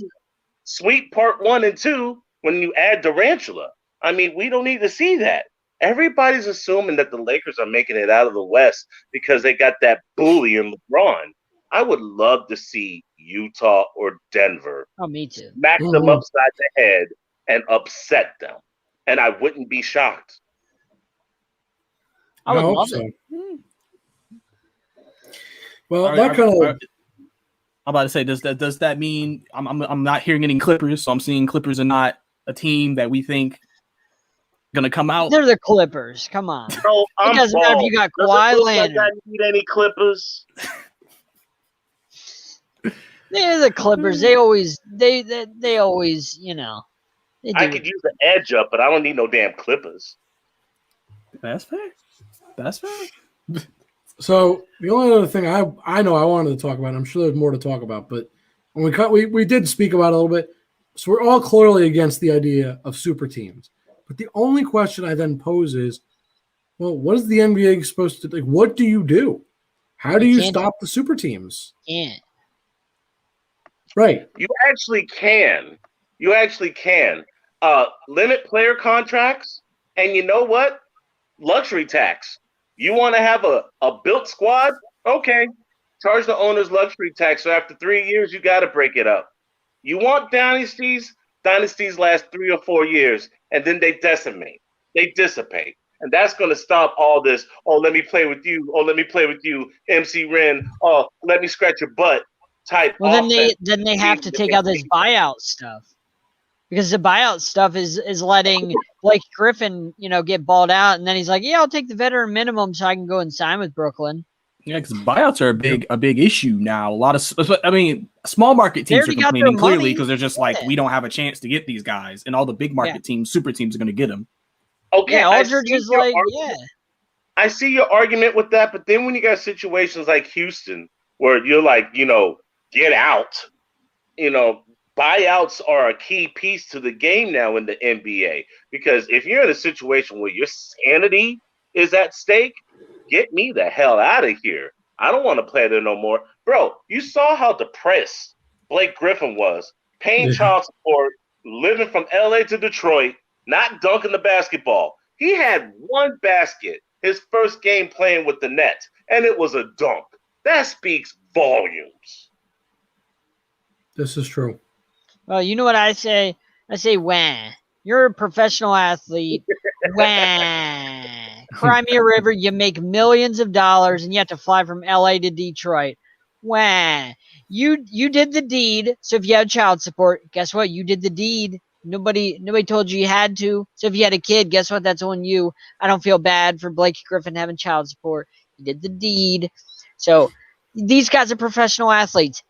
sweep part 1 and 2 when you add Durantula. I mean, we don't need to see that. Everybody's assuming that the Lakers are making it out of the West because they got that bully in LeBron. I would love to see Utah or Denver me too. smack them upside the head and upset them. And I wouldn't be shocked. I would hope love so. it. Well, that kind of. I'm about to say, does that mean I'm not hearing any Clippers? So I'm seeing Clippers are not a team that we think gonna come out. They're the Clippers. Come on. No, It doesn't matter if you got Kawhi Leonard. I need any Clippers. They're the Clippers. They always, you know. I could use the edge up, but I don't need no damn Clippers. That's fair. So the only other thing I know I wanted to talk about, I'm sure there's more to talk about, but when we did speak about it a little bit. So we're all clearly against the idea of super teams. But the only question I then pose is, well, what is the NBA supposed to like? What do you do? How do you stop the super teams? Can't. Right. You actually can. Limit player contracts, and you know what? Luxury tax. You want to have a built squad? Okay. Charge the owners luxury tax. So after 3 years, you got to break it up. You want dynasties? Dynasties last 3 or 4 years, and then they decimate. They dissipate. And that's going to stop all this, oh, let me play with you. Oh, let me play with you, MC Ren. Oh, let me scratch your butt type. Well, then they have to take out this buyout stuff. Because the buyout stuff is letting Blake Griffin, get balled out, and then he's like, "Yeah, I'll take the veteran minimum so I can go and sign with Brooklyn." Yeah, because buyouts are a big issue now. A lot of, small market teams are complaining clearly because they're just like, we don't have a chance to get these guys, and all the big market teams, super teams, are going to get them. Okay, Aldridge is like, I see your argument with that, but then when you got situations like Houston where you're like, get out, buyouts are a key piece to the game now in the NBA. Because if you're in a situation where your sanity is at stake, get me the hell out of here. I don't want to play there no more. Bro, you saw how depressed Blake Griffin was. Paying child support, living from LA to Detroit, not dunking the basketball. He had one basket his first game playing with the Nets, and it was a dunk. That speaks volumes. This is true. Well, you know what I say? I say, wah. You're a professional athlete. Wah. Cry me a river. You make millions of dollars, and you have to fly from LA to Detroit. Wah. You did the deed. So if you had child support, guess what? You did the deed. Nobody told you had to. So if you had a kid, guess what? That's on you. I don't feel bad for Blake Griffin having child support. He did the deed. So these guys are professional athletes.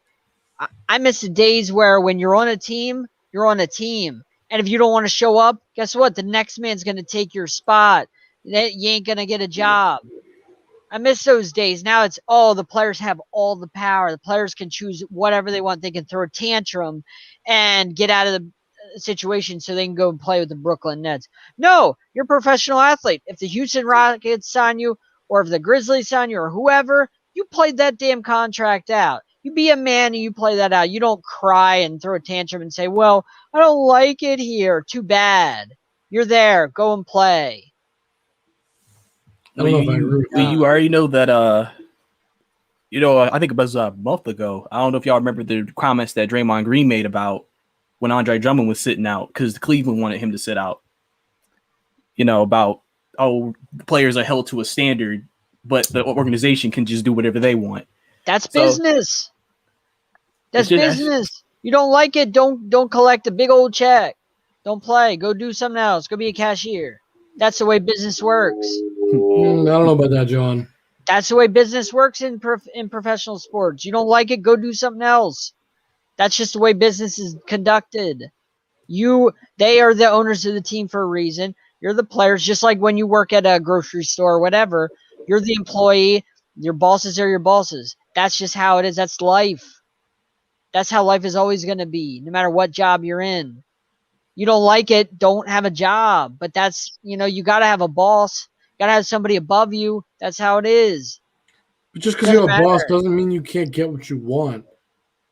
I miss the days where when you're on a team, you're on a team. And if you don't want to show up, guess what? The next man's going to take your spot. You ain't going to get a job. I miss those days. Now it's, the players have all the power. The players can choose whatever they want. They can throw a tantrum and get out of the situation so they can go and play with the Brooklyn Nets. No, you're a professional athlete. If the Houston Rockets sign you, or if the Grizzlies sign you, or whoever, you played that damn contract out. You be a man and you play that out. You don't cry and throw a tantrum and say, well, I don't like it here. Too bad. You're there. Go and play. You already know that, I think it was a month ago. I don't know if y'all remember the comments that Draymond Green made about when Andre Drummond was sitting out because Cleveland wanted him to sit out. About, players are held to a standard but the organization can just do whatever they want. That's So- business. That's It's just- business. You don't like it, don't collect a big old check. Don't play. Go do something else. Go be a cashier. That's the way business works. I don't know about that, John. That's the way business works in professional sports. You don't like it, go do something else. That's just the way business is conducted. They are the owners of the team for a reason. You're the players, just like when you work at a grocery store or whatever. You're the employee. Your bosses are your bosses. That's just how it is. That's life. That's how life is always going to be, no matter what job you're in. You don't like it, don't have a job. But that's, you got to have a boss. Got to have somebody above you. That's how it is. But just because you have a Doesn't boss matter. doesn't mean you can't get what you want.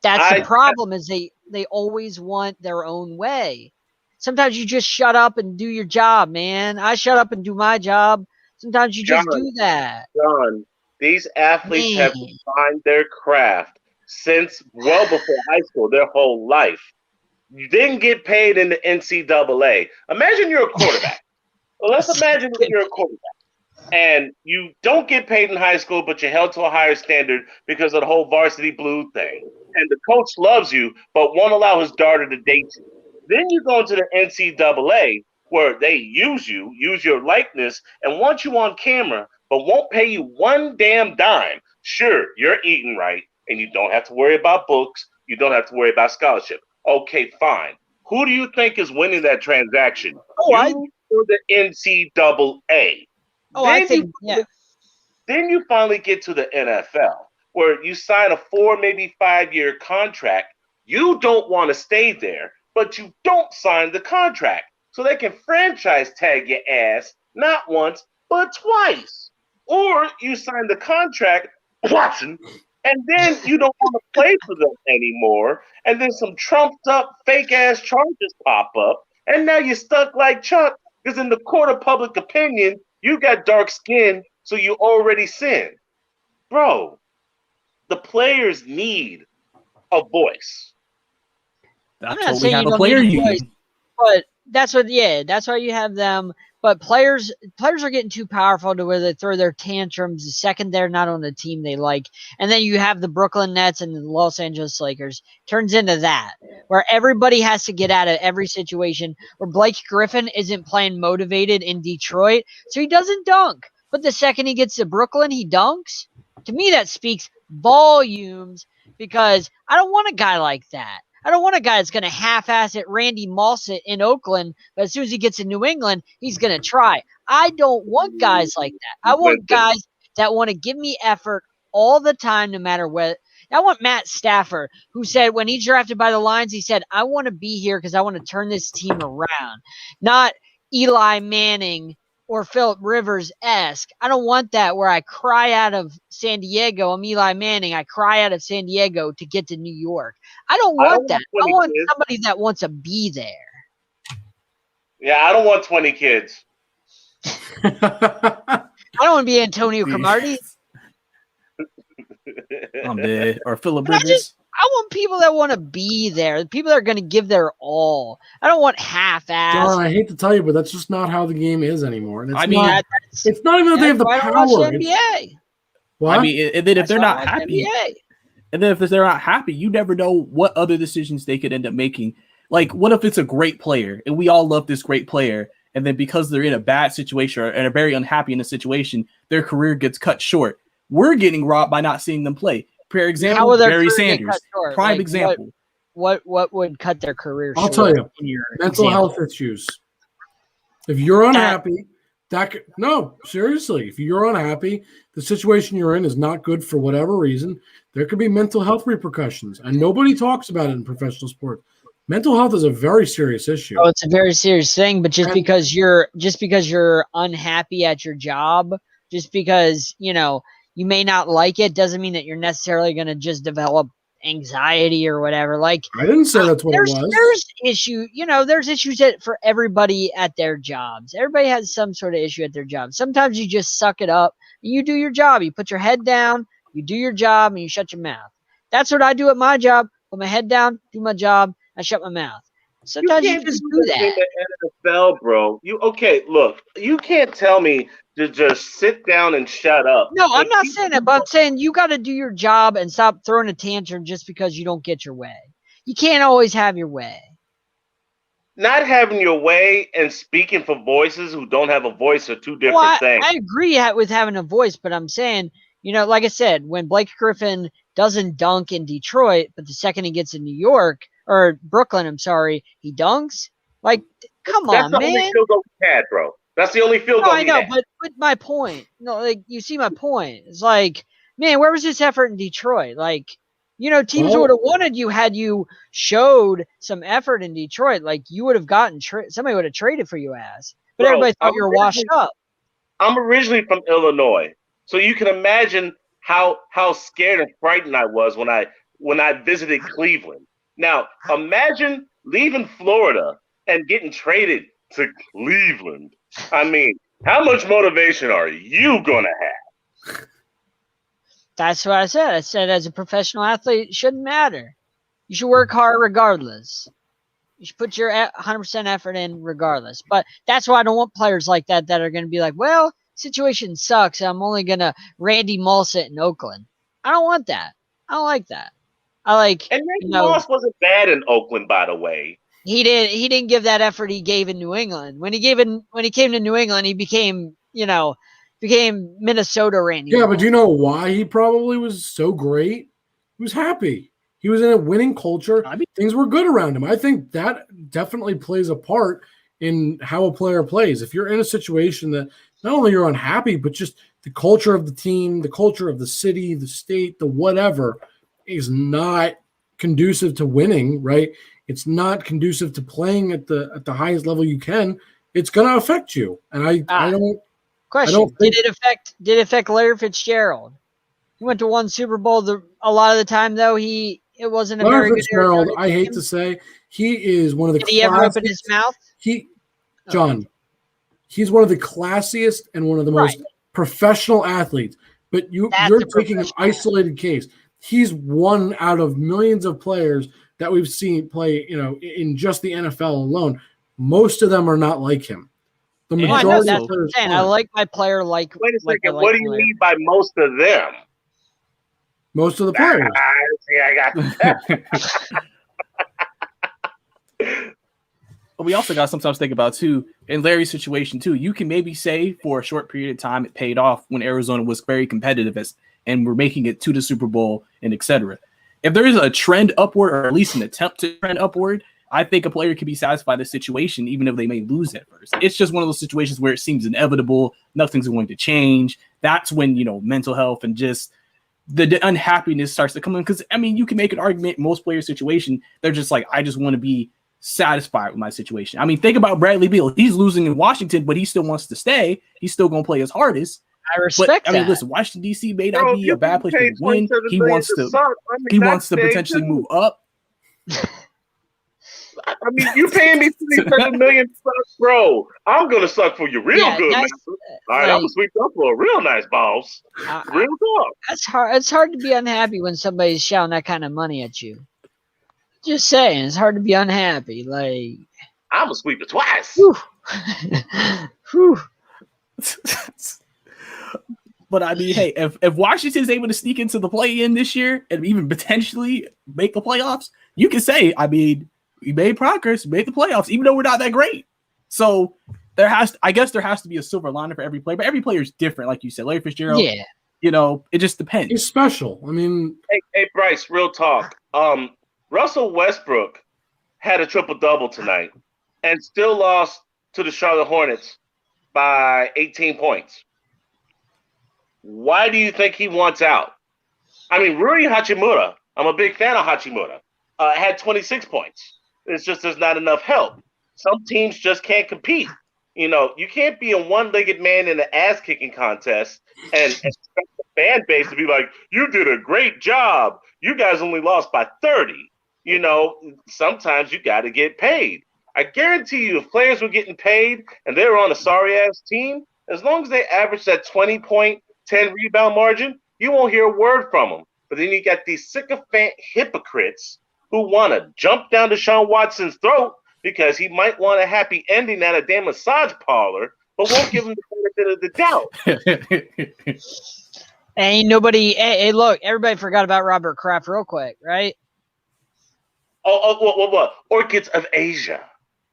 That's the problem is they always want their own way. Sometimes you just shut up and do your job, man. I shut up and do my job. Sometimes you just do that. John, these athletes have Man. refined their craft since well before high school, their whole life. You didn't get paid in the NCAA. Imagine you're a quarterback. Well, let's imagine if you're a quarterback and you don't get paid in high school, but you're held to a higher standard because of the whole varsity blue thing. And the coach loves you, but won't allow his daughter to date you. Then you go to the NCAA where they use your likeness, and want you on camera, but won't pay you one damn dime. Sure, you're eating right, and you don't have to worry about books. You don't have to worry about scholarship. Okay, fine. Who do you think is winning that transaction? You or the NCAA? Then you finally get to the NFL, where you sign a 4, maybe 5-year contract. You don't want to stay there, but you don't sign the contract. So they can franchise tag your ass not once, but twice. Or you sign the contract, Watson, and then you don't want to play for them anymore. And then some trumped up fake ass charges pop up. And now you're stuck like Chuck, because in the court of public opinion, you got dark skin, so you already sinned. Bro, the players need a voice. I'm That's not what we saying have you a don't player need a voice, union. but that's why you have them. But players are getting too powerful to where they throw their tantrums the second they're not on the team they like. And then you have the Brooklyn Nets and the Los Angeles Lakers. Turns into that, where everybody has to get out of every situation, where Blake Griffin isn't playing motivated in Detroit, so he doesn't dunk. But the second he gets to Brooklyn, he dunks. To me, that speaks volumes, because I don't want a guy like that. I don't want a guy that's going to half-ass it Randy Moss it in Oakland, but as soon as he gets in New England, he's going to try. I don't want guys like that. I want guys that want to give me effort all the time, no matter what. I want Matt Stafford, who said when he drafted by the Lions, he said, I want to be here because I want to turn this team around. Not Eli Manning or Philip Rivers-esque. I don't want that where I cry out of San Diego. I'm Eli Manning. I cry out of San Diego to get to New York. I don't want that. I want somebody that wants to be there. Yeah, I don't want 20 kids. I don't want to be Antonio Cromartie. I'm dead. Or Philip Rivers. I want people that want to be there. People that are going to give their all. I don't want half-ass. John, I hate to tell you, but that's just not how the game is anymore. And it's I mean, it's not even that they have the power. NBA. What? I mean, and then if they're not happy, and then if they're not happy, you never know what other decisions they could end up making. Like, what if it's a great player and we all love this great player, and then because they're in a bad situation or and are very unhappy in a situation, their career gets cut short. We're getting robbed by not seeing them play. For example, Barry Sanders, prime example. What would cut their career short? I'll tell you, mental health issues. If you're unhappy, no, seriously, if you're unhappy, the situation you're in is not good for whatever reason, there could be mental health repercussions, and nobody talks about it in professional sport. Mental health is a very serious issue. Oh, it's a very serious thing, but just because you're unhappy at your job, just because, you may not like it, doesn't mean that you're necessarily going to just develop anxiety or whatever. Like, I didn't say that's what it was. There's there's issues for everybody at their jobs. Everybody has some sort of issue at their job. Sometimes you just suck it up and you do your job. You put your head down, you do your job, and you shut your mouth. That's what I do at my job. Put my head down, do my job, I shut my mouth. Sometimes you just do that. In the NFL, bro. Look, you can't tell me to just sit down and shut up. No, I'm not saying that, but I'm saying you got to do your job and stop throwing a tantrum just because you don't get your way. You can't always have your way. Not having your way and speaking for voices who don't have a voice are two different things. I agree with having a voice, but I'm saying, like I said, when Blake Griffin doesn't dunk in Detroit, but the second he gets in New York or Brooklyn, I'm sorry, he dunks. Like, come on, man. That's the only field goal we had, bro. That's the only field goal we had. I know, but my point. No, like you see my point. It's like, man, where was this effort in Detroit? Like, teams would have wanted you had you showed some effort in Detroit. Like you would have gotten somebody would have traded for you ass. But everybody thought you were washed up. I'm originally from Illinois, so you can imagine how scared and frightened I was when I visited Cleveland. Now, imagine leaving Florida and getting traded to Cleveland. I mean, how much motivation are you going to have? That's what I said. I said as a professional athlete, it shouldn't matter. You should work hard regardless. You should put your 100% effort in regardless. But that's why I don't want players like that are going to be like, well, situation sucks. I'm only going to Randy Moss it in Oakland. I don't want that. I don't like that. I like. And Randy Moss wasn't bad in Oakland, by the way. He didn't give that effort he gave in New England. When he came to New England, he became Minnesota Randy. Yeah, but do you know why he probably was so great? He was happy. He was in a winning culture. Things were good around him. I think that definitely plays a part in how a player plays. If you're in a situation that not only you're unhappy, but just the culture of the team, the culture of the city, the state, the whatever is not conducive to winning, right? It's not conducive to playing at the highest level you can. It's going to affect you. And I don't. Question: Did it affect Larry Fitzgerald? He went to one Super Bowl. A lot of the time, though, it wasn't a Larry very Fitzgerald, good. I hate to say, he is one of the. Did he ever open his mouth? John, he's one of the classiest and one of the most professional athletes. But you're taking an isolated case. He's one out of millions of players that we've seen play, in just the NFL alone. Most of them are not like him. The majority of players I like my player like. Wait a second. What do you mean by most of them? Most of the players. I got But we also got to sometimes think about, too, in Larry's situation, too, you can maybe say for a short period of time it paid off when Arizona was very competitive and we're making it to the Super Bowl and et cetera. If there is a trend upward or at least an attempt to trend upward, I think a player can be satisfied with the situation even if they may lose at first. It's just one of those situations where it seems inevitable. Nothing's going to change. That's when, mental health and just the unhappiness starts to come in. Because, you can make an argument in most players' situation. They're just like, I just want to be satisfied with my situation. Think about Bradley Beal. He's losing in Washington, but he still wants to stay. He's still going to play his hardest. I respect that. Listen, Washington, D.C. may not be a bad place to win. He wants to potentially move up. You paying me $27 million, bro. I'm going to suck for you real good, man. All right, I'm going to sweep up for a real nice boss. Real talk. That's hard. It's hard to be unhappy when somebody's shouting that kind of money at you. Just saying, it's hard to be unhappy. Like, I'm going to sweep it twice. Whew. Whew. But hey, if Washington's able to sneak into the play-in this year and even potentially make the playoffs, you can say, we made progress, made the playoffs, even though we're not that great. So there has to be a silver lining for every player, but every player is different, like you said. Larry Fitzgerald, it just depends. He's special. Hey, Bryce, real talk. Russell Westbrook had a triple-double tonight and still lost to the Charlotte Hornets by 18 points. Why do you think he wants out? Rui Hachimura, I'm a big fan of Hachimura, had 26 points. It's just there's not enough help. Some teams just can't compete. You can't be a one-legged man in an ass-kicking contest and expect the fan base to be like, you did a great job. You guys only lost by 30. Sometimes you got to get paid. I guarantee you if players were getting paid and they were on a sorry-ass team, as long as they average that 20-point, 10-rebound margin, you won't hear a word from them. But then you got these sycophant hypocrites who want to jump down to Deshaun Watson's throat because he might want a happy ending at a damn massage parlor, but won't give him the benefit of the doubt. Ain't nobody. Hey, look, everybody forgot about Robert Kraft real quick, right? What? Orchids of Asia.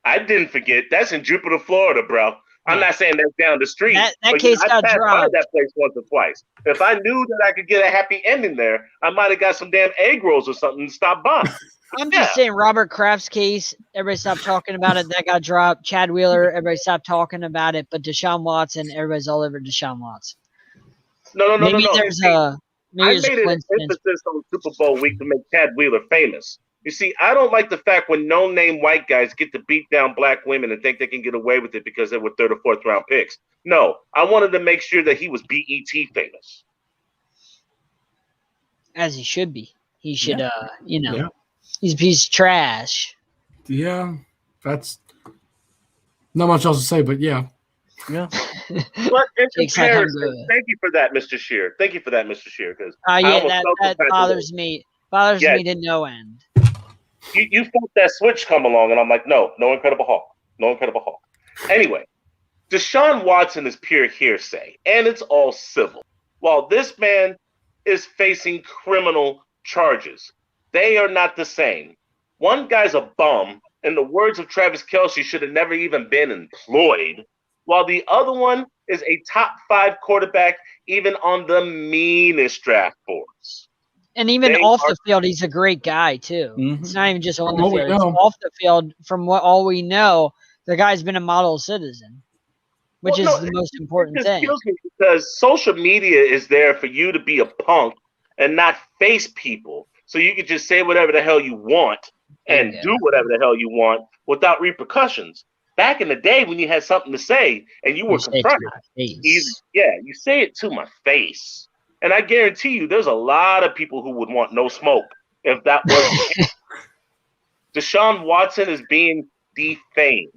I didn't forget. That's in Jupiter, Florida, bro. I'm not saying that's down the street. That case got I passed by dropped. that place once or twice. If I knew that I could get a happy ending there, I might have got some damn egg rolls or something to stop by. I'm just saying, Robert Kraft's case, everybody stopped talking about it. That got dropped. Chad Wheeler, everybody stopped talking about it. But Deshaun Watson, everybody's all over Deshaun Watson. No. Maybe there's a I made an emphasis on Super Bowl week to make Chad Wheeler famous. You see, I don't like the fact when no-name white guys get to beat down black women and think they can get away with it because they were third or fourth round picks. No, I wanted to make sure that he was BET famous. As he should be. He should, he's a piece of trash. Yeah, that's not much else to say, but yeah. Yeah. But in comparison, thank you for that, Mr. Shearer. Thank you for that, Mr. Shearer. Because that bothers me. Bothers me to no end. You felt that switch come along, and I'm like, no Incredible Hulk. No Incredible Hulk. Anyway, Deshaun Watson is pure hearsay, and it's all civil. While this man is facing criminal charges, they are not the same. One guy's a bum, in the words of Travis Kelce, should have never even been employed, while the other one is a top 5 quarterback, even on the meanest draft boards. And even off the field, he's a great guy, too. Mm-hmm. It's not even just on the field. It's off the field, from all we know, the guy's been a model citizen, which is the most important thing. Kills me because social media is there for you to be a punk and not face people. So you can just say whatever the hell you want and do whatever the hell you want without repercussions. Back in the day when you had something to say and you were confronted, you say it to my face. And I guarantee you there's a lot of people who would want no smoke if that wasn't the case. Deshaun Watson is being defamed.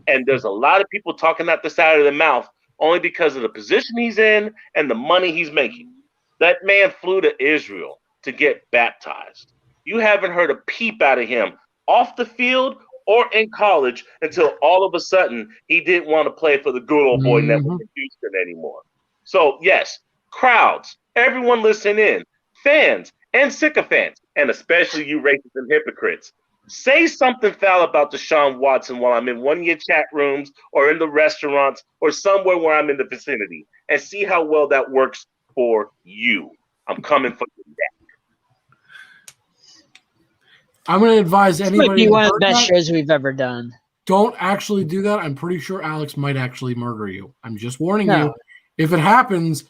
And there's a lot of people talking out the side of their mouth only because of the position he's in and the money he's making. That man flew to Israel to get baptized. You haven't heard a peep out of him off the field or in college until all of a sudden he didn't want to play for the good old boy network in Houston anymore. So, yes, crowds, everyone listen in, fans and sycophants, and especially you racists and hypocrites. Say something foul about Deshaun Watson while I'm in one of your chat rooms or in the restaurants or somewhere where I'm in the vicinity and see how well that works for you. I'm coming for you neck. I'm going to advise anybody. This might be one of the best shows we've ever done. Don't actually do that. I'm pretty sure Alex might actually murder you. I'm just warning you. If it happens,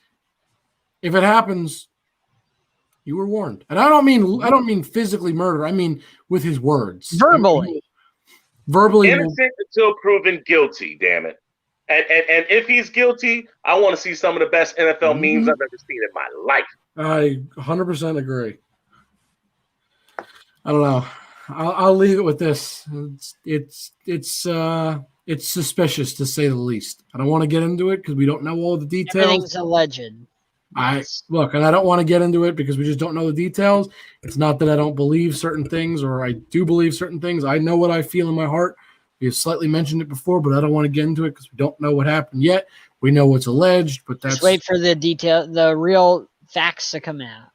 you were warned. And I don't mean physically murder. I mean with his words. Verbally. Innocent until proven guilty, damn it. And if he's guilty, I want to see some of the best NFL memes I've ever seen in my life. I 100% agree. I don't know. I'll leave it with this. It's suspicious to say the least. I don't want to get into it because we don't know all the details. Everything's alleged. And I don't want to get into it because we just don't know the details. It's not that I don't believe certain things or I do believe certain things. I know what I feel in my heart. We've slightly mentioned it before, but I don't want to get into it because we don't know what happened yet. We know what's alleged, but that's just wait for the real facts to come out.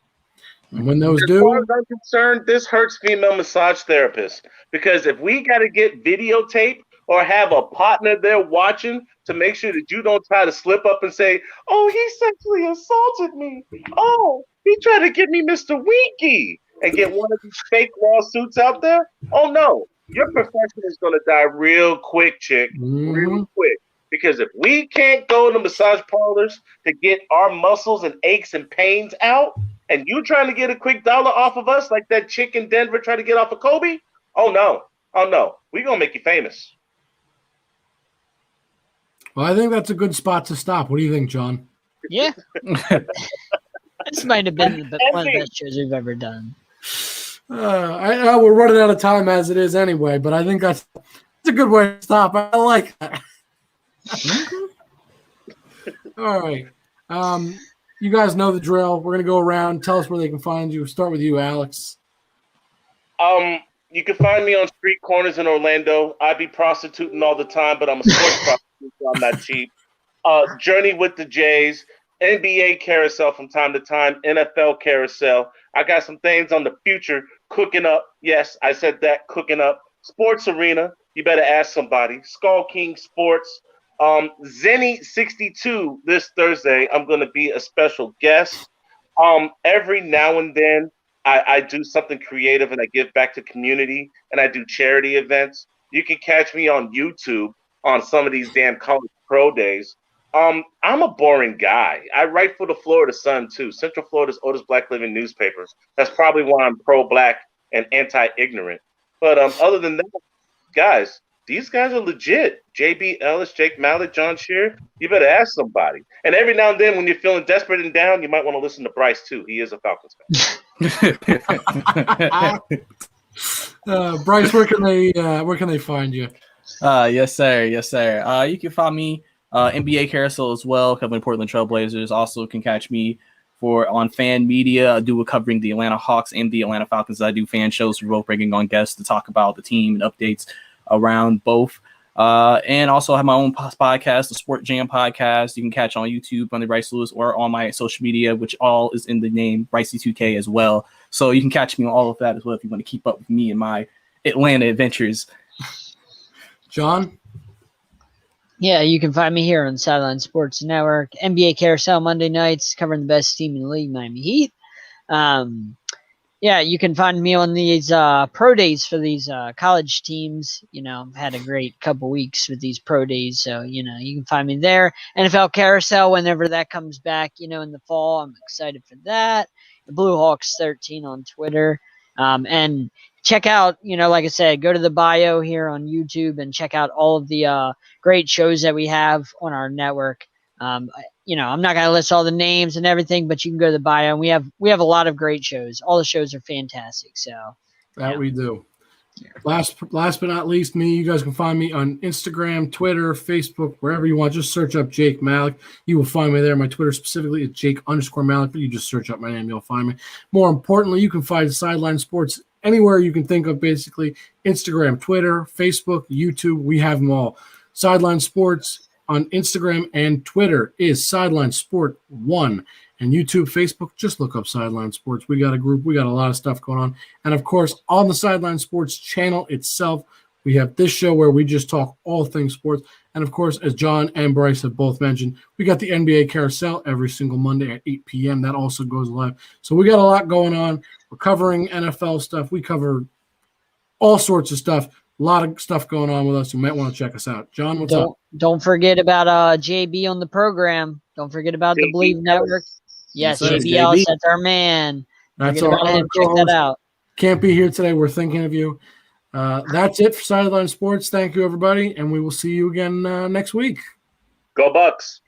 And when those as far as I'm concerned, this hurts female massage therapists because if we got to get videotape or have a partner there watching to make sure that you don't try to slip up and say, oh, he sexually assaulted me. Oh, he tried to get me Mr. Winky and get one of these fake lawsuits out there. Oh, no. Your profession is going to die real quick, chick. Real quick. Because if we can't go to massage parlors to get our muscles and aches and pains out, and you trying to get a quick dollar off of us like that chick in Denver tried to get off of Kobe, oh, no. We're going to make you famous. Well, I think that's a good spot to stop. What do you think, John? Yeah. This might have been one of the best shows we've ever done. We're running out of time as it is anyway, but I think that's a good way to stop. I like that. All right. You guys know the drill. We're going to go around. Tell us where they can find you. Start with you, Alex. You can find me on street corners in Orlando. I be prostituting all the time, but I'm a sports prostitute, so I'm not cheap. Journey with the Jays, NBA carousel from time to time, NFL carousel. I got some things on the future cooking up. Yes, I said that, cooking up. Sports Arena, you better ask somebody. Skull King Sports. Zenny62 this Thursday. I'm going to be a special guest. Every now and then, I do something creative and I give back to community and I do charity events. You can catch me on YouTube on some of these damn college pro days. I'm a boring guy. I write for the Florida Sun too, Central Florida's oldest black living newspaper. That's probably why I'm pro-black and anti-ignorant. But other than that, guys, these guys are legit. JB, Ellis, Jake Mallett, Jon Shearer. You better ask somebody. And every now and then, when you're feeling desperate and down, you might want to listen to Bryce too. He is a Falcons fan. Bryce, where can they find you? Yes, sir. You can find me NBA Carousel as well, covering Portland Trailblazers. Also can catch me on fan media. I do covering the Atlanta Hawks and the Atlanta Falcons. I do fan shows. We're both bringing on guests to talk about the team and updates around both. And also have my own podcast, the Sport Jam podcast. You can catch on YouTube under Bryce Lewis or on my social media, which all is in the name Brycey2K as well. So you can catch me on all of that as well if you want to keep up with me and my Atlanta adventures. John? Yeah, you can find me here on Sideline Sports Network. NBA Carousel Monday nights, covering the best team in the league, Miami Heat. Yeah, you can find me on these pro days for these college teams. I've had a great couple weeks with these pro days, so you can find me there. NFL Carousel whenever that comes back, in the fall. I'm excited for that. The Blue Hawks 13 on Twitter, and check out, like I said, go to the bio here on YouTube and check out all of the great shows that we have on our network. I'm not going to list all the names and everything, but you can go to the bio, and we have a lot of great shows. All the shows are fantastic. So we do. Yeah. Last but not least, me. You guys can find me on Instagram, Twitter, Facebook, wherever you want. Just search up Jake Malik. You will find me there. My Twitter specifically is Jake_Malik, but you just search up my name, you'll find me. More importantly, you can find Sideline Sports anywhere you can think of, basically. Instagram, Twitter, Facebook, YouTube. We have them all. Sideline Sports on Instagram and Twitter is Sideline Sport 1. And YouTube, Facebook, just look up Sideline Sports. We got a group. We got a lot of stuff going on. And, of course, on the Sideline Sports channel itself, we have this show where we just talk all things sports. And, of course, as John and Bryce have both mentioned, we got the NBA Carousel every single Monday at 8 p.m. That also goes live. So we got a lot going on. We're covering NFL stuff. We cover all sorts of stuff. A lot of stuff going on with us. You might want to check us out. John, what's up? Don't forget about JB on the program. Don't forget about the Believe Network. Yes, JB Ellis, that's our man. That's our him. Check that out. Can't be here today. We're thinking of you. That's it for Sideline Sports. Thank you, everybody, and we will see you again next week. Go Bucks.